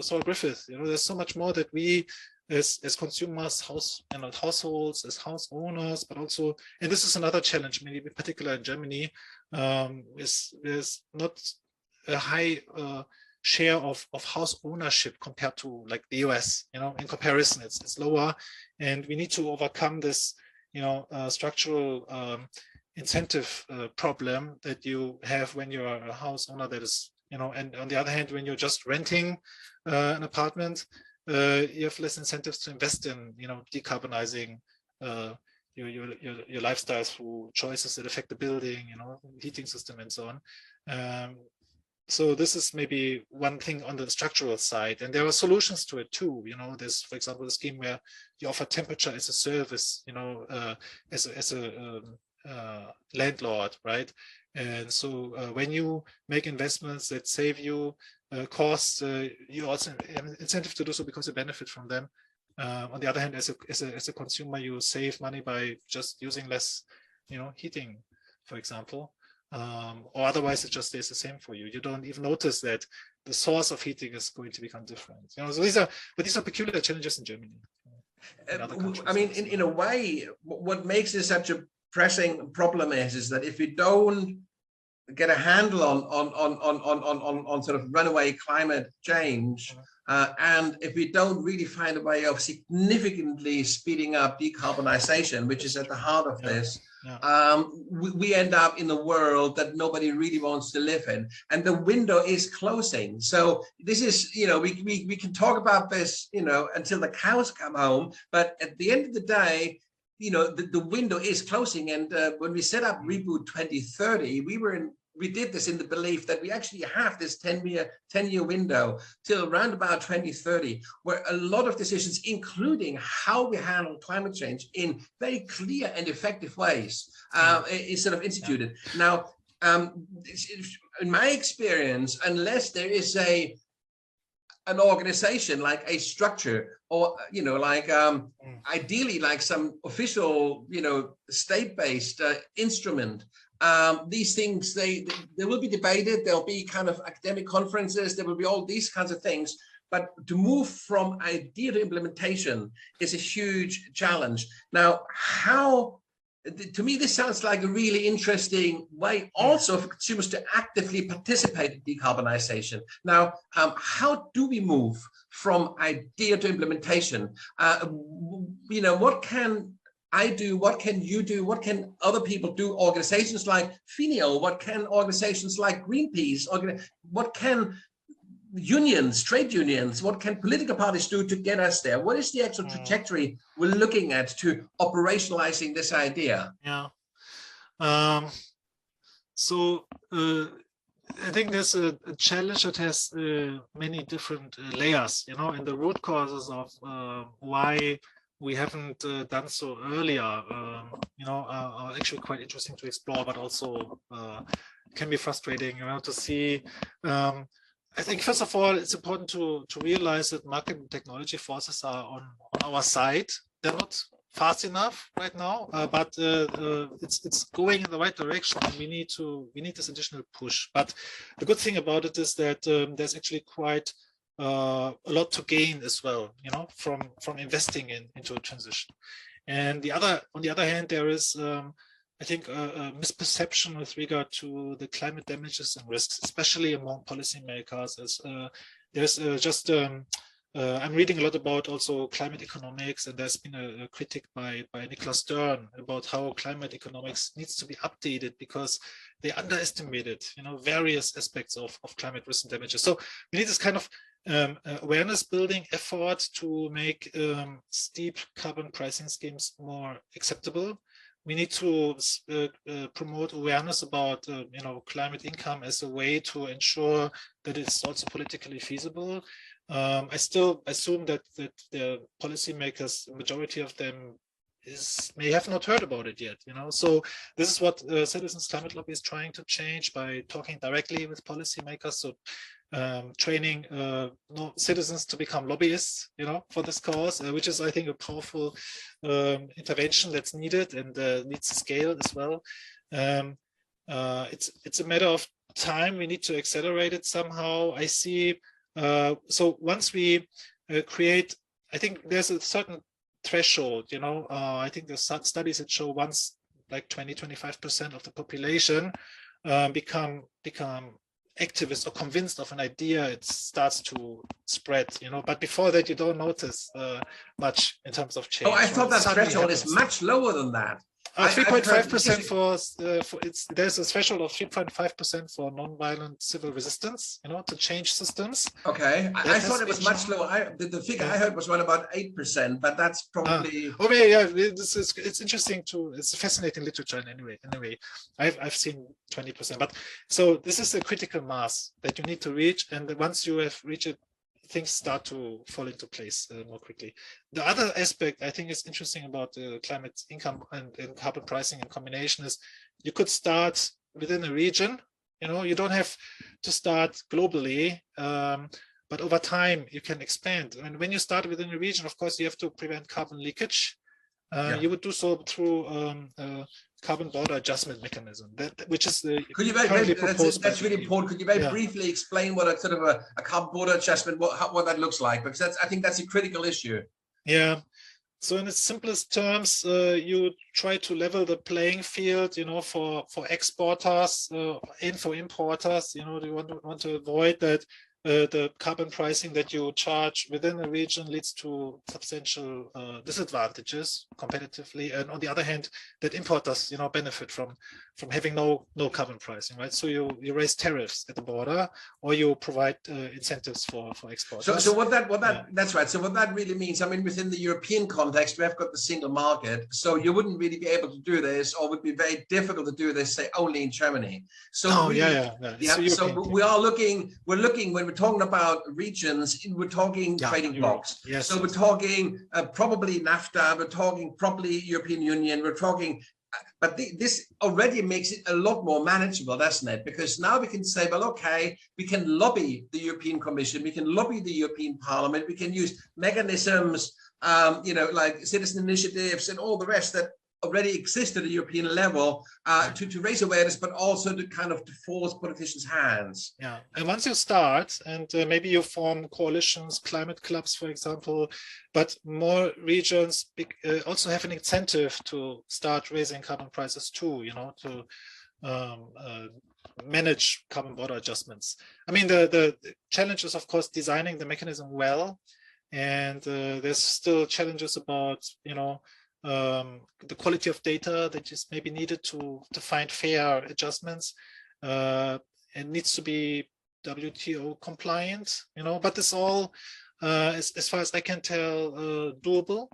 Saul Griffith. There's so much more that we as consumers, households, as house owners, but also, and this is another challenge, maybe in particular in Germany, is not a high share of house ownership compared to like the US. In comparison, it's lower, and we need to overcome this, structural incentive problem that you have when you're a house owner that is, and on the other hand, when you're just renting an apartment, you have less incentives to invest in, decarbonizing your lifestyle through choices that affect the building, heating system and so on. So this is maybe one thing on the structural side, and there are solutions to it too. There's, for example, a scheme where you offer temperature as a service, as a landlord, right? And so when you make investments that save you costs, you also have an incentive to do so because you benefit from them. On the other hand, as a consumer, you save money by just using less, heating, for example. Or otherwise it just stays the same for you. You don't even notice that the source of heating is going to become different. So these are peculiar challenges in Germany. I mean, in a way, what makes this such a pressing problem is that if we don't get a handle on sort of runaway climate change, and if we don't really find a way of significantly speeding up decarbonization, which is at the heart of this, we end up in a world that nobody really wants to live in, and the window is closing. So this is, we can talk about this, until the cows come home, but at the end of the day, the window is closing. And when we set up Reboot 2030, we did this in the belief that we actually have this 10-year window till around about 2030, where a lot of decisions, including how we handle climate change in very clear and effective ways, is sort of instituted. Now, in my experience, unless there is an organization, like a structure, or ideally like some official state-based instrument, these things they will be debated. There'll be kind of academic conferences, there will be all these kinds of things, but to move from idea to implementation is a huge challenge. Now, to me, this sounds like a really interesting way also for consumers to actively participate in decarbonization. Now, how do we move from idea to implementation? What can I do? What can you do? What can other people do? Organizations like FINEO, what can organizations like Greenpeace, what can unions, trade unions, what can political parties do to get us there? What is the actual trajectory we're looking at to operationalizing this idea? So I think there's a challenge that has many different layers, and the root causes of why we haven't done so earlier, are actually quite interesting to explore, but also can be frustrating, to see. I think, first of all, it's important to realize that market and technology forces are on our side. They're not fast enough right now, but it's going in the right direction, and we need this additional push. But the good thing about it is that there's actually quite a lot to gain as well, from investing into a transition. And on the other hand, there is, I think, a misperception with regard to the climate damages and risks, especially among policymakers. As there's just I'm reading a lot about also climate economics, and there's been a critic by Nicholas Stern about how climate economics needs to be updated because they underestimated, various aspects of climate risk and damages. So we need this kind of awareness building effort to make steep carbon pricing schemes more acceptable. We need to promote awareness about climate income as a way to ensure that it's also politically feasible. I still assume that the policymakers, majority of them, may have not heard about it yet. So this is what Citizens Climate Lobby is trying to change by talking directly with policymakers. So training citizens to become lobbyists, for this cause, which is, I think, a powerful intervention that's needed and needs to scale as well. It's a matter of time. We need to accelerate it somehow. I see. So once we create, I think there's a certain threshold. I think there's studies that show once like 20-25% of the population become activists or convinced of an idea, it starts to spread, but before that you don't notice much in terms of change. Oh, I thought that threshold is much lower than that. 3.5% for there's a threshold of 3.5% for non-violent civil resistance, to change systems. Okay, I thought it was much lower. The figure I heard was around about 8%, but that's probably. Okay, yeah, it's interesting it's fascinating literature anyway. I've seen 20%, but so this is a critical mass that you need to reach, and once you have reached it, things start to fall into place more quickly. The other aspect I think is interesting about climate income and carbon pricing in combination is you could start within a region. You don't have to start globally, but over time you can expand. And when you start within a region, of course, you have to prevent carbon leakage. You would do so through carbon border adjustment mechanism, which is the currently proposed. That's really important. Could you very briefly explain what a sort of a carbon border adjustment, what that looks like? Because I think that's a critical issue. Yeah. So in its simplest terms, you try to level the playing field, for exporters and for importers. You want to avoid that the carbon pricing that you charge within a region leads to substantial disadvantages competitively, and on the other hand, that importers benefit from having no carbon pricing, right? So you raise tariffs at the border, or you provide incentives for exporters. So that's right. So what that really means, I mean, within the European context, we have got the single market, so you wouldn't really be able to do this, or would be very difficult to do this, say, only in Germany. So So we're looking when we're talking about regions, we're talking trading blocks. Yes. So we're talking probably NAFTA, we're talking probably European Union, we're talking, but this already makes it a lot more manageable, doesn't it? Because now we can say, well, okay, we can lobby the European Commission, we can lobby the European Parliament, we can use mechanisms, like citizen initiatives and all the rest that already exist at the European level to raise awareness, but also to kind of to force politicians' hands. Yeah, and once you start, and maybe you form coalitions, climate clubs, for example, but more regions also have an incentive to start raising carbon prices too, to manage carbon border adjustments. I mean, the challenge is, of course, designing the mechanism well, and there's still challenges about, the quality of data that is maybe needed to find fair adjustments. It needs to be WTO compliant, but it's all, as far as I can tell, doable.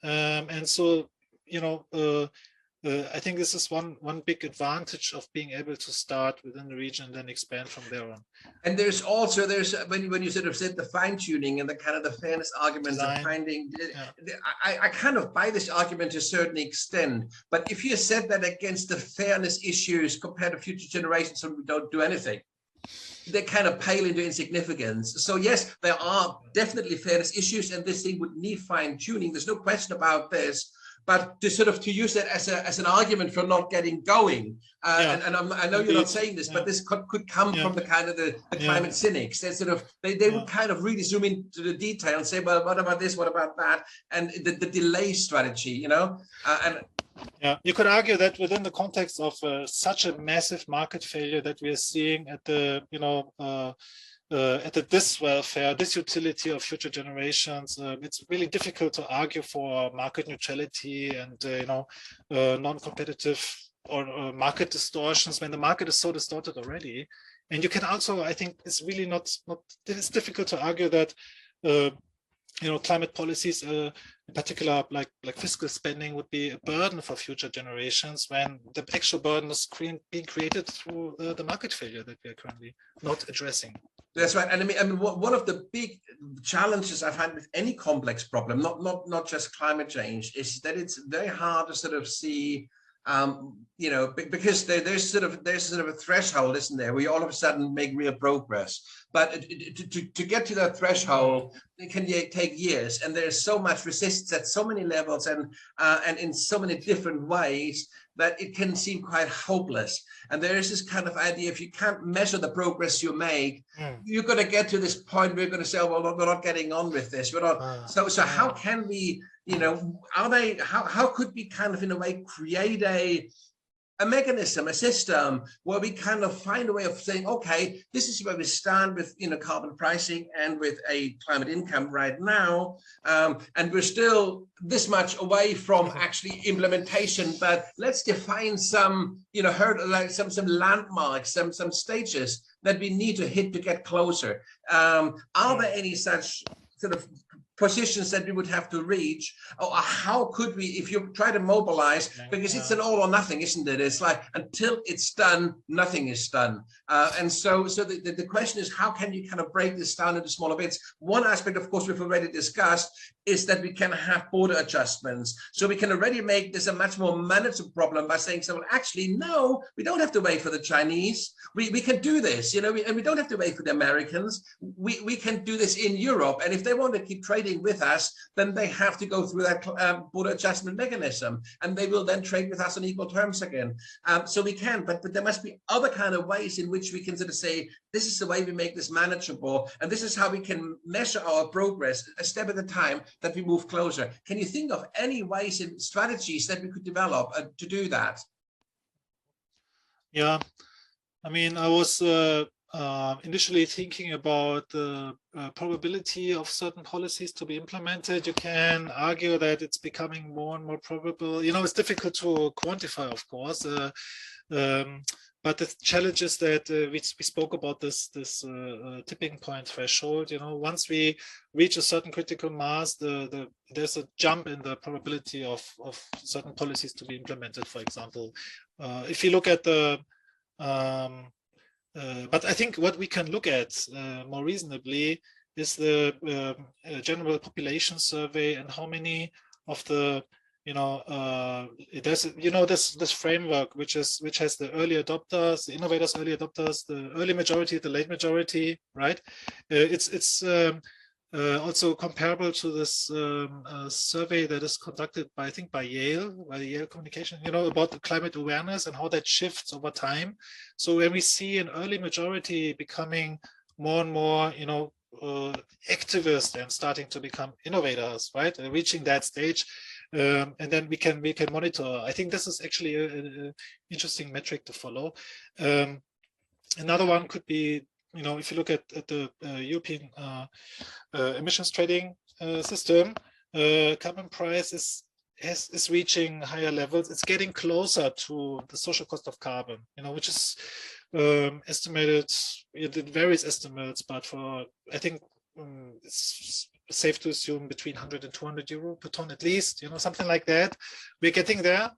And so, I think this is one big advantage of being able to start within the region and then expand from there on. And there's when you sort of said the fine tuning and the kind of the fairness arguments of finding, I kind of buy this argument to a certain extent. But if you said that against the fairness issues compared to future generations, so we don't do anything, they kind of pale into insignificance. So yes, there are definitely fairness issues, and this thing would need fine tuning. There's no question about this. but to sort of to use that as an argument for not getting going. And I know you're not saying this, but this could come from the kind of the climate cynics. They sort of they would kind of really zoom into the detail and say, well, what about this? What about that? And the delay strategy, you know, and. Yeah, you could argue that within the context of such a massive market failure that we are seeing at the, at the diswelfare, disutility of future generations, it's really difficult to argue for market neutrality and non-competitive or market distortions when the market is so distorted already. And you can also, I think, it's really not. It's difficult to argue that. Climate policies, in particular, like fiscal spending, would be a burden for future generations when the actual burden is being created through the market failure that we are currently not addressing. That's right, and I mean, one of the big challenges I've had with any complex problem, not just climate change, is that it's very hard to sort of see. Because there's sort of a threshold, isn't there, where you all of a sudden make real progress. But to get to that threshold, it can take years, and there's so much resistance at so many levels and in so many different ways that it can seem quite hopeless. And there is this kind of idea, if you can't measure the progress you make, you're going to get to this point where you're going to say, oh, well, we're not getting on with this. We're not. So how can we? How could we kind of in a way create a mechanism, a system where we kind of find a way of saying, okay, this is where we stand with carbon pricing and with a climate income right now, and we're still this much away from actually implementation, but let's define some some landmarks, some stages that we need to hit to get closer. Are there any such sort of positions that we would have to reach, or how could we, if you try to mobilize, because it's an all or nothing, isn't it? It's like until it's done, nothing is done. And so the question is, how can you kind of break this down into smaller bits? One aspect, of course, we've already discussed, is that we can have border adjustments. So we can already make this a much more manageable problem by saying, so well, actually, no, we don't have to wait for the Chinese. We can do this, and we don't have to wait for the Americans. We can do this in Europe. And if they want to keep trading with us, then they have to go through that border adjustment mechanism, and they will then trade with us on equal terms again. So we can, but there must be other kind of ways in which we can sort of say, this is the way we make this manageable, and this is how we can measure our progress a step at a time, that we move closer. Can you think of any ways and strategies that we could develop to do that? Yeah, I mean, I was initially thinking about the probability of certain policies to be implemented. You can argue that it's becoming more and more probable. It's difficult to quantify, of course. But the challenge is that we spoke about this tipping point threshold. Once we reach a certain critical mass, there's a jump in the probability of certain policies to be implemented. For example, if you look at the but I think what we can look at more reasonably is the general population survey, and how many of the there's this framework which has the early adopters, the innovators, early adopters, the early majority, the late majority, right? It's also comparable to this survey that is conducted by, I think, by the Yale Communication, about the climate awareness and how that shifts over time. So when we see an early majority becoming more and more, activists and starting to become innovators, right, and reaching that stage, and then we can monitor. I think this is actually an interesting metric to follow. Another one could be, if you look at the European emissions trading system, carbon price is reaching higher levels. It's getting closer to the social cost of carbon, which is estimated. It varies estimates, but I think it's safe to assume between 100 and 200 euro per ton at least, something like that. We're getting there,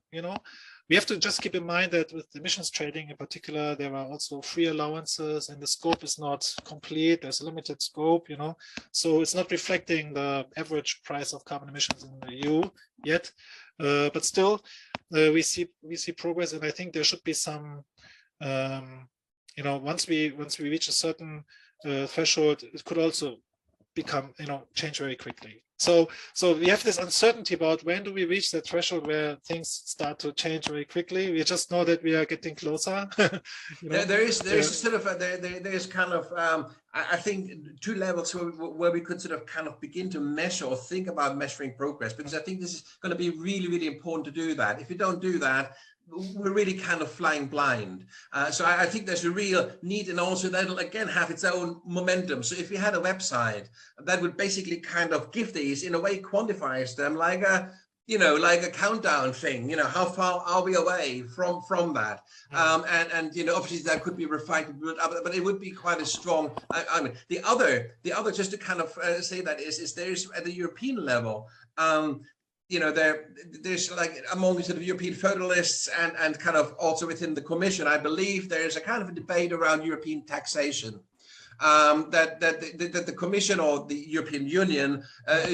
We have to just keep in mind that with emissions trading in particular, there are also free allowances, and the scope is not complete. There's a limited scope, so it's not reflecting the average price of carbon emissions in the EU yet. But still, we see progress, and I think there should be some, once we reach a certain threshold, it could also become, change very quickly. So we have this uncertainty about when do we reach that threshold where things start to change very quickly. We just know that we are getting closer. There is sort of there's kind of I think two levels where we could sort of kind of begin to measure or think about measuring progress, because I think this is going to be really, really important to do that. If you don't do that, we're really kind of flying blind. So I think there's a real need, and also that'll again have its own momentum. So if we had a website that would basically kind of give these, in a way, quantifies them like a, like a countdown thing, how far are we away from that? And obviously that could be refined, but it would be quite a strong, I mean, the other, just to kind of say that is there's at the European level, there's like among sort of European federalists and kind of also within the Commission, I believe there's a kind of a debate around European taxation. That the Commission or the European Union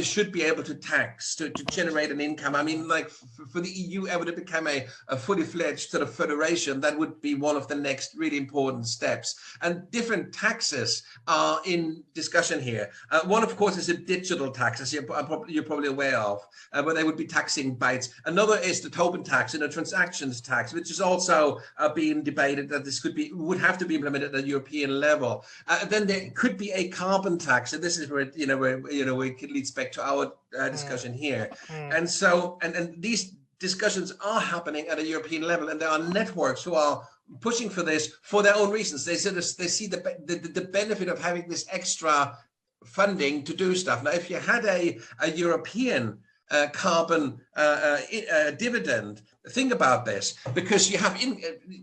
should be able to tax to generate an income. I mean, like for the EU ever to become a fully fledged sort of federation, that would be one of the next really important steps. And different taxes are in discussion here. One, of course, is a digital tax, as you're probably aware of, where they would be taxing bytes. Another is the Tobin tax and a transactions tax, which is also being debated that this would have to be implemented at the European level. Then there could be a carbon tax, and this is where it leads back to our discussion here. And so, and these discussions are happening at a European level, and there are networks who are pushing for this for their own reasons. They see the benefit of having this extra funding to do stuff. Now, if you had a European carbon dividend, think about this, because you have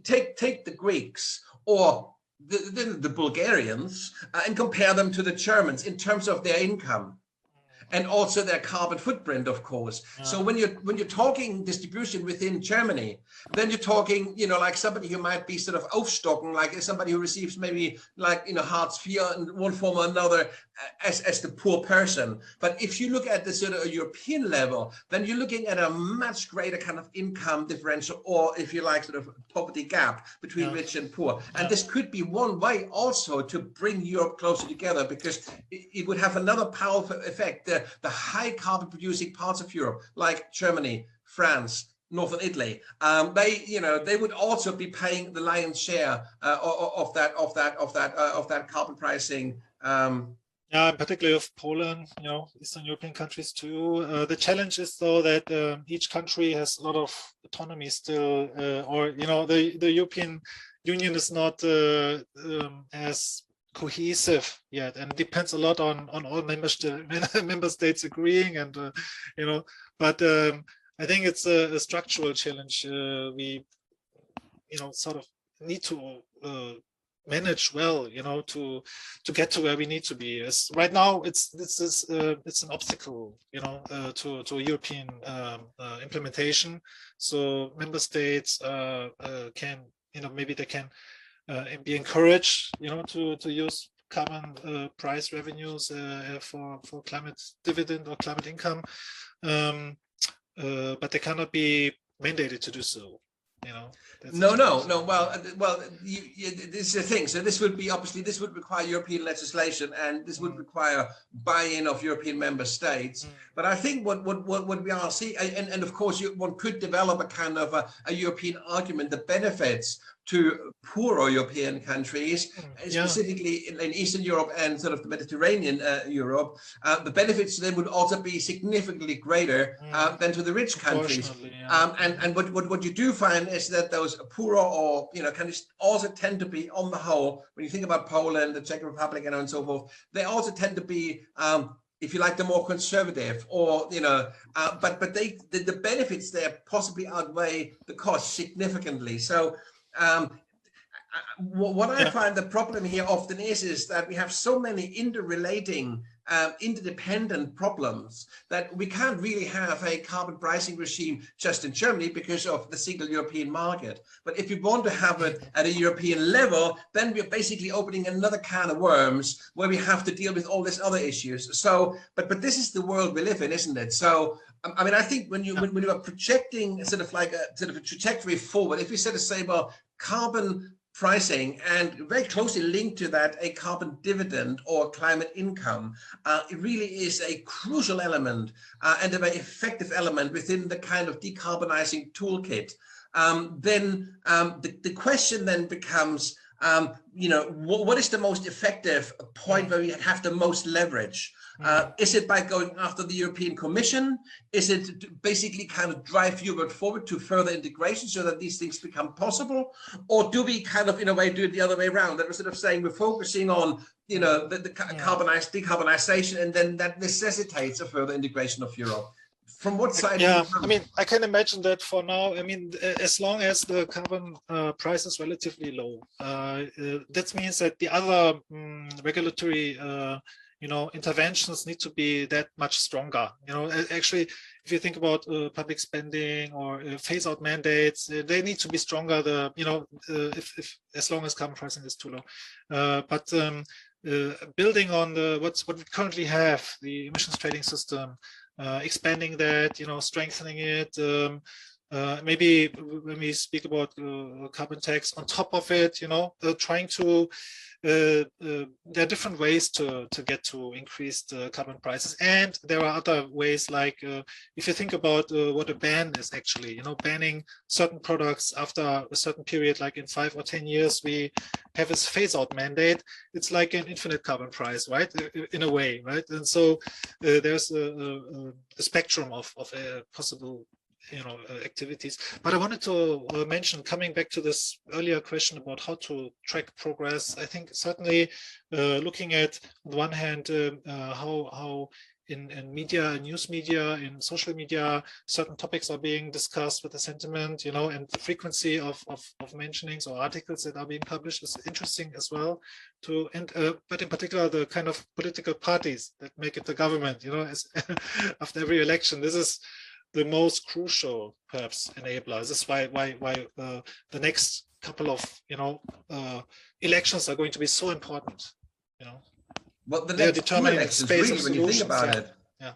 take the Greeks or the Bulgarians and compare them to the Germans in terms of their income and also their carbon footprint, of course. Yeah. So when you're talking distribution within Germany, then you're talking, like somebody who might be sort of aufstocken, like somebody who receives maybe like, Hartz IV in one form or another as the poor person. But if you look at the sort of European level, then you're looking at a much greater kind of income differential, or if you like, sort of poverty gap between rich and poor. And this could be one way also to bring Europe closer together, because it would have another powerful effect. The high carbon producing parts of Europe, like Germany, France, Northern Italy, they would also be paying the lion's share of that carbon pricing. Yeah, particularly of Poland, Eastern European countries too. The challenge is though that each country has a lot of autonomy still, the European Union is not as cohesive yet, and it depends a lot on all member states agreeing, and but I think it's a structural challenge. We sort of need to manage well, to get to where we need to be. As right now, it's an obstacle, to European implementation. So member states can, maybe they can be encouraged, to use carbon price revenues for climate dividend or climate income, but they cannot be mandated to do so. No. Well, this is the thing. So this would require European legislation, and this would require buy-in of European member states. But I think what we are seeing, and of course, one could develop a kind of a European argument that benefits to poorer European countries, specifically in Eastern Europe and sort of the Mediterranean Europe. The benefits to them would also be significantly greater than to the rich countries. And what you do find is that those poorer or countries also tend to be, on the whole, when you think about Poland, the Czech Republic, and so forth, they also tend to be, if you like, the more conservative, or but the benefits there possibly outweigh the costs significantly. So what I find the problem here often is that we have so many interrelating, interdependent problems that we can't really have a carbon pricing regime just in Germany because of the single European market. But if we want to have it at a European level, then we're basically opening another can of worms where we have to deal with all these other issues. So, but this is the world we live in, isn't it? So, I mean, I think when you are projecting sort of a trajectory forward, if you sort of say, well, carbon pricing, and very closely linked to that, a carbon dividend or climate income. It really is a crucial element and a very effective element within the kind of decarbonizing toolkit. Then the question then becomes, what is the most effective point where we have the most leverage? Is it by going after the European Commission? Is it to basically kind of drive Europe forward to further integration so that these things become possible? Or do we kind of, in a way, do it the other way around? That we're sort of saying we're focusing on, the decarbonization, and then that necessitates a further integration of Europe. From what side? Yeah, I mean, I can imagine that for now. I mean, as long as the carbon price is relatively low, that means that the other regulatory interventions need to be that much stronger. Actually, if you think about public spending or phase out mandates, they need to be stronger. If as long as carbon pricing is too low, but building on what we currently have, the emissions trading system, expanding that, strengthening it. Maybe when we speak about carbon tax on top of it, trying to there are different ways to get to increased carbon prices, and there are other ways, like if you think about what a ban is actually, banning certain products after a certain period, like in 5 or 10 years, we have a phase-out mandate. It's like an infinite carbon price, right? In a way, right? And so there's a spectrum of possible activities. But I wanted to mention, coming back to this earlier question about how to track progress, I think certainly looking at, on the one hand, how in media, news media, in social media, certain topics are being discussed with the sentiment, and the frequency of mentionings or articles that are being published is interesting as well. But in particular, the kind of political parties that make it the government, as after every election, this is the most crucial, perhaps, enabler. This is why the next couple of elections are going to be so important. Well, they're determining the space really, of when you think about it. Yeah.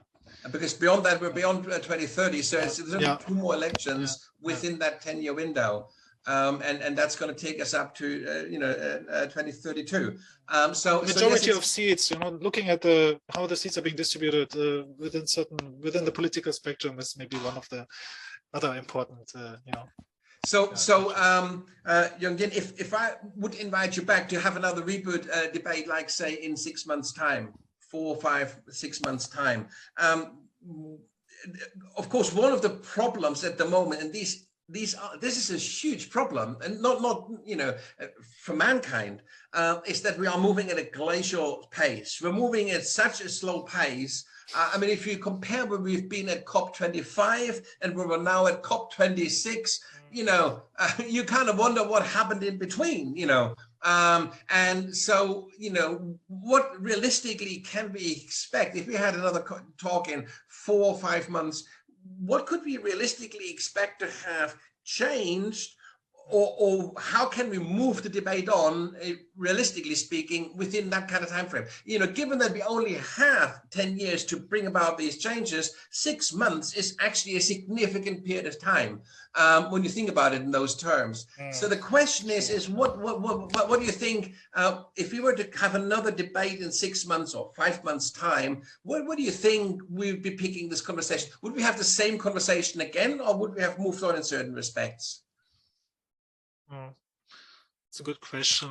Because beyond that, we're beyond 2030, so there's only 2 more elections within that 10-year window. And that's going to take us up to 2032. So majority of seats, looking at how the seats are being distributed within the political spectrum is maybe one of the other important, So, Young-Jin, if I would invite you back to have another reboot debate, like say in 6 months' time, 4, 5, 6 months' time. Of course, one of the problems at the moment, and this is a huge problem, and not for mankind, is that we are moving at a glacial pace. We're moving at such a slow pace. I mean, if you compare where we've been at COP25 and where we're now at COP26, you kind of wonder what happened in between, and so, what realistically can we expect if we had another talk in 4 or 5 months? What could we realistically expect to have changed, or how can we move the debate on, realistically speaking, within that kind of time frame? Given that we only have 10 years to bring about these changes, 6 months is actually a significant period of time when you think about it in those terms. So the question is what do you think, if we were to have another debate in 6 months or 5 months' time, what do you think we'd be picking this conversation? Would we have the same conversation again, or would we have moved on in certain respects? It's a good question.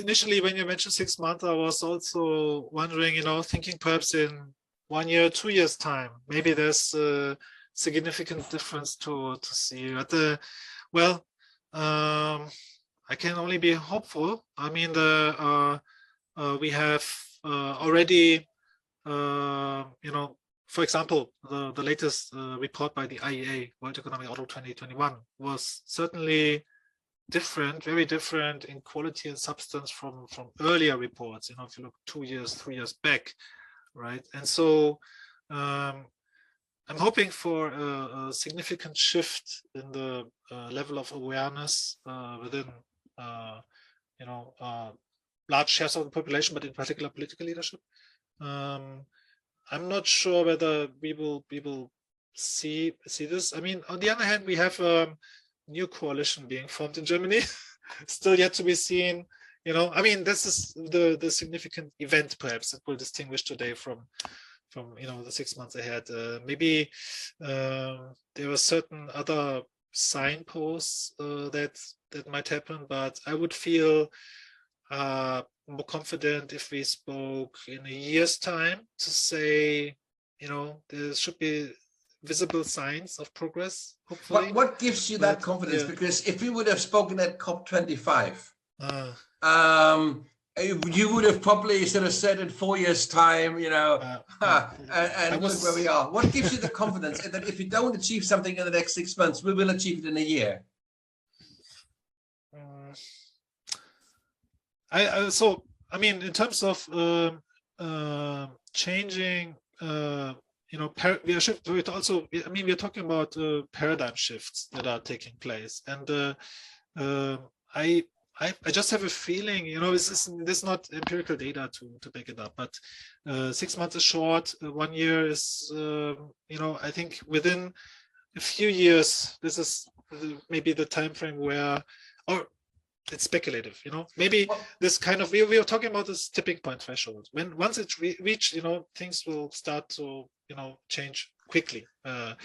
Initially, when you mentioned 6 months, I was also wondering, thinking perhaps in 1 year, 2 years' time, maybe there's a significant difference to see. But I can only be hopeful. I mean, we have already, for example, the latest report by the IEA, World Economic Outlook 2021, was certainly different, very different in quality and substance from earlier reports. If you look 2 years, 3 years back, right? And so I'm hoping for a significant shift in the level of awareness within, large shares of the population, but in particular political leadership. I'm not sure whether we will see this. I mean, on the other hand, we have new coalition being formed in Germany. Still yet to be seen. I mean, this is the significant event perhaps that will distinguish today from the 6 months ahead. Maybe there were certain other signposts that might happen, but I would feel more confident if we spoke in a year's time to say, there should be visible signs of progress, hopefully. What gives you that confidence? Yeah. Because if we would have spoken at COP25, you would have probably sort of said in 4 years' time, and look where we are. What gives you the confidence that if you don't achieve something in the next 6 months, we will achieve it in a year? I mean, in terms of changing, we're talking about paradigm shifts that are taking place, and I just have a feeling, there's not empirical data to back it up, but 6 months is short, 1 year is, I think within a few years, this is maybe the time frame where, or it's speculative, maybe this kind of, we were talking about this tipping point threshold. Once it's reached, things will start to, change quickly. To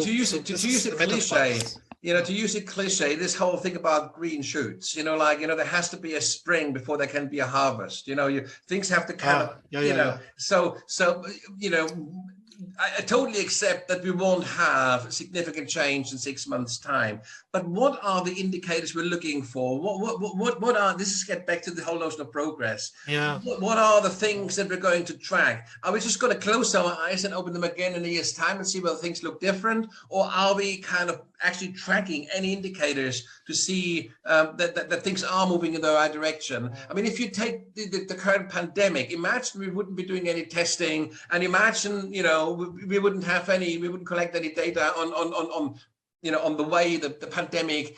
use a cliche, to use a cliche, this whole thing about green shoots, there has to be a spring before there can be a harvest. Things have to kind of, So I totally accept that we won't have significant change in 6 months' time. But what are the indicators we're looking for? What are, this is get back to the whole notion of progress. Yeah. What are the things that we're going to track? Are we just going to close our eyes and open them again in a year's time and see whether things look different? Or are we kind of actually tracking any indicators to see that things are moving in the right direction? I mean, if you take the current pandemic, imagine we wouldn't be doing any testing, and imagine, we wouldn't collect any data on the way that the pandemic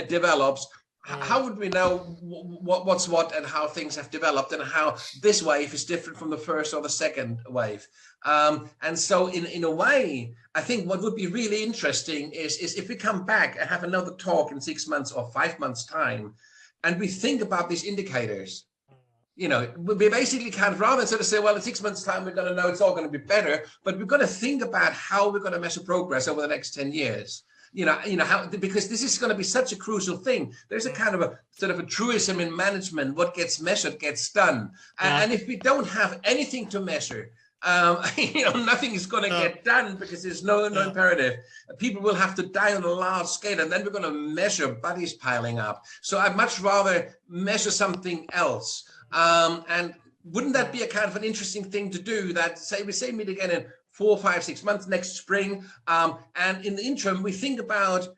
develops. How would we know what's what and how things have developed and how this wave is different from the first or the second wave? And so in a way, I think what would be really interesting is if we come back and have another talk in 6 months or 5 months time, and we think about these indicators. We basically kind of, rather than sort of say, well, in 6 months' time, we're going to know it's all going to be better, but we're going to think about how we're going to measure progress over the next 10 years. How, because this is going to be such a crucial thing. There's a kind of a sort of a truism in management: what gets measured gets done. And if we don't have anything to measure, nothing is going to get done because there's no imperative. People will have to die on a large scale, and then we're going to measure bodies piling up. So I'd much rather measure something else. And wouldn't that be a kind of an interesting thing to do? That we meet again in 4, 5, 6 months next spring, and in the interim we think about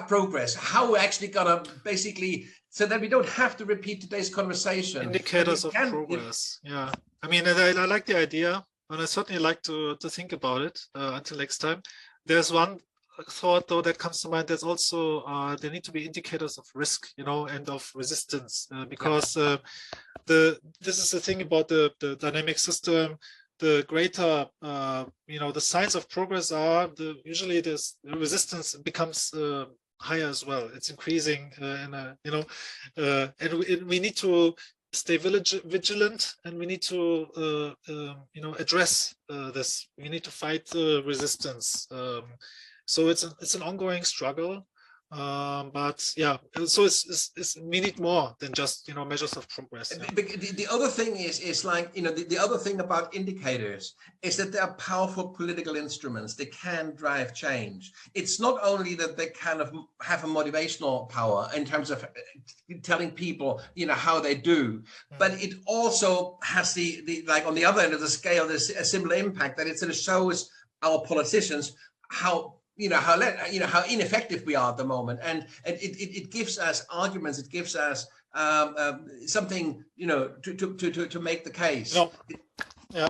progress, how we're actually gonna basically, so that we don't have to repeat today's conversation. Indicators of progress. Yeah, I mean, I like the idea, and I certainly like to think about it until next time. There's one thought though that comes to mind. There's also there need to be indicators of risk, and of resistance, because this is the thing about the dynamic system. The greater the signs of progress are, usually the resistance becomes higher as well. It's increasing, and we need to stay vigilant, and we need to address this. We need to fight resistance. So it's an ongoing struggle, but yeah. So we need more than just measures of progress. Yeah. The other thing is like the other thing about indicators is that they are powerful political instruments. They can drive change. It's not only that they kind of have a motivational power in terms of telling people how they do, but it also has the like on the other end of the scale, there's a similar impact that it sort of shows our politicians how how ineffective we are at the moment, and it gives us arguments. It gives us something to make the case. Yeah,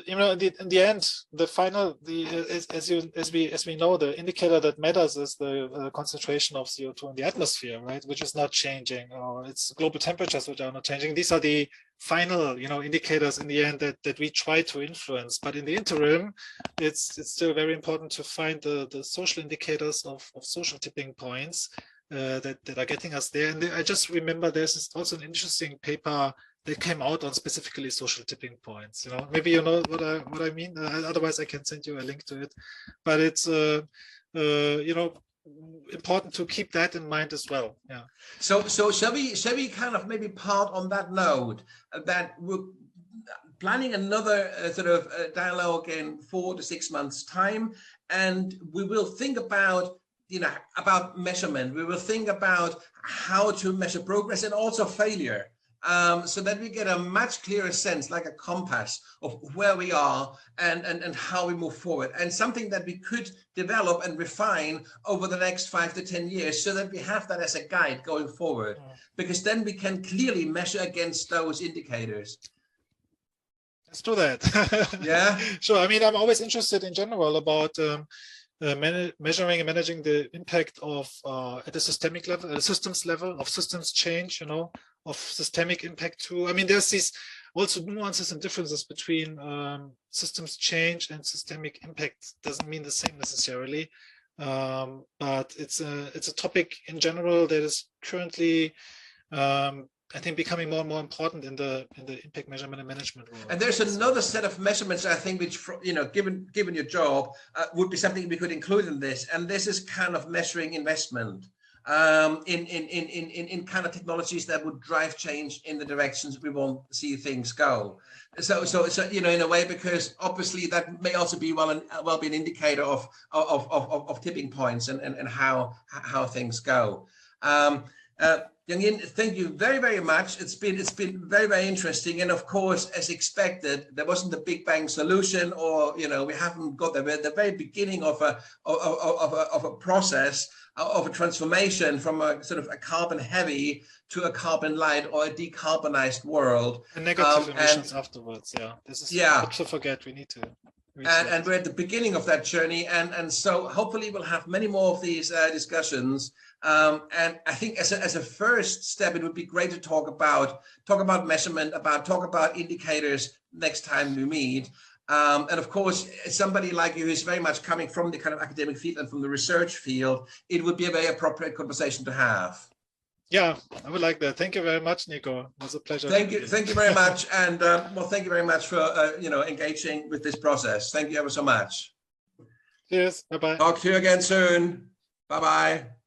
you know, in the end, the final, as we know, the indicator that matters is the concentration of CO2 in the atmosphere, right? Which is not changing, or it's global temperatures which are not changing. These are the final, you know, indicators in the end that we try to influence. But in the interim, it's still very important to find the social indicators of social tipping points that are getting us there. And I just remember there's also an interesting paper that came out on specifically social tipping points. You know, maybe you know what I mean. Otherwise, I can send you a link to it. But it's you know, important to keep that in mind as well. Yeah. So shall we kind of maybe part on that note that we're planning another sort of dialogue in 4 to 6 months time, and we will think about, you know, about measurement. We will think about how to measure progress and also failure. So that we get a much clearer sense, like a compass of where we are and how we move forward, and something that we could develop and refine over the next 5 to 10 years, so that we have that as a guide going forward, because then we can clearly measure against those indicators. Let's do that. Yeah. Sure. I mean, I'm always interested in general about measuring and managing the impact of at the systemic level, at the systems level, of systems change, you know, of systemic impact too. I mean, there's these also nuances and differences between systems change and systemic impact. Doesn't mean the same necessarily, but it's a topic in general that is currently I think becoming more and more important in the impact measurement and management world. And there's another set of measurements, I think, which, you know, given your job, would be something we could include in this. And this is kind of measuring investment in kind of technologies that would drive change in the directions we want to see things go. So you know, in a way, because obviously that may also be be an indicator of tipping points and how things go. Young-Jin, thank you very, very much. It's been very, very interesting. And of course, as expected, there wasn't a big bang solution, or, you know, we haven't got there. We're at the very beginning of a process of a transformation from a sort of a carbon heavy to a carbon light or a decarbonized world. And negative emissions afterwards. Yeah. This is not to forget. We need to. And we're at the beginning of that journey, and so hopefully we'll have many more of these discussions. And I think as a first step, it would be great to talk about measurement, talk about indicators next time we meet. And of course, somebody like you who's very much coming from the kind of academic field and from the research field, it would be a very appropriate conversation to have. Yeah, I would like that. Thank you very much, Nico. It was a pleasure. Thank you very much, and well, thank you very much for you know, engaging with this process. Thank you ever so much. Cheers. Bye bye. Talk to you again soon. Bye bye.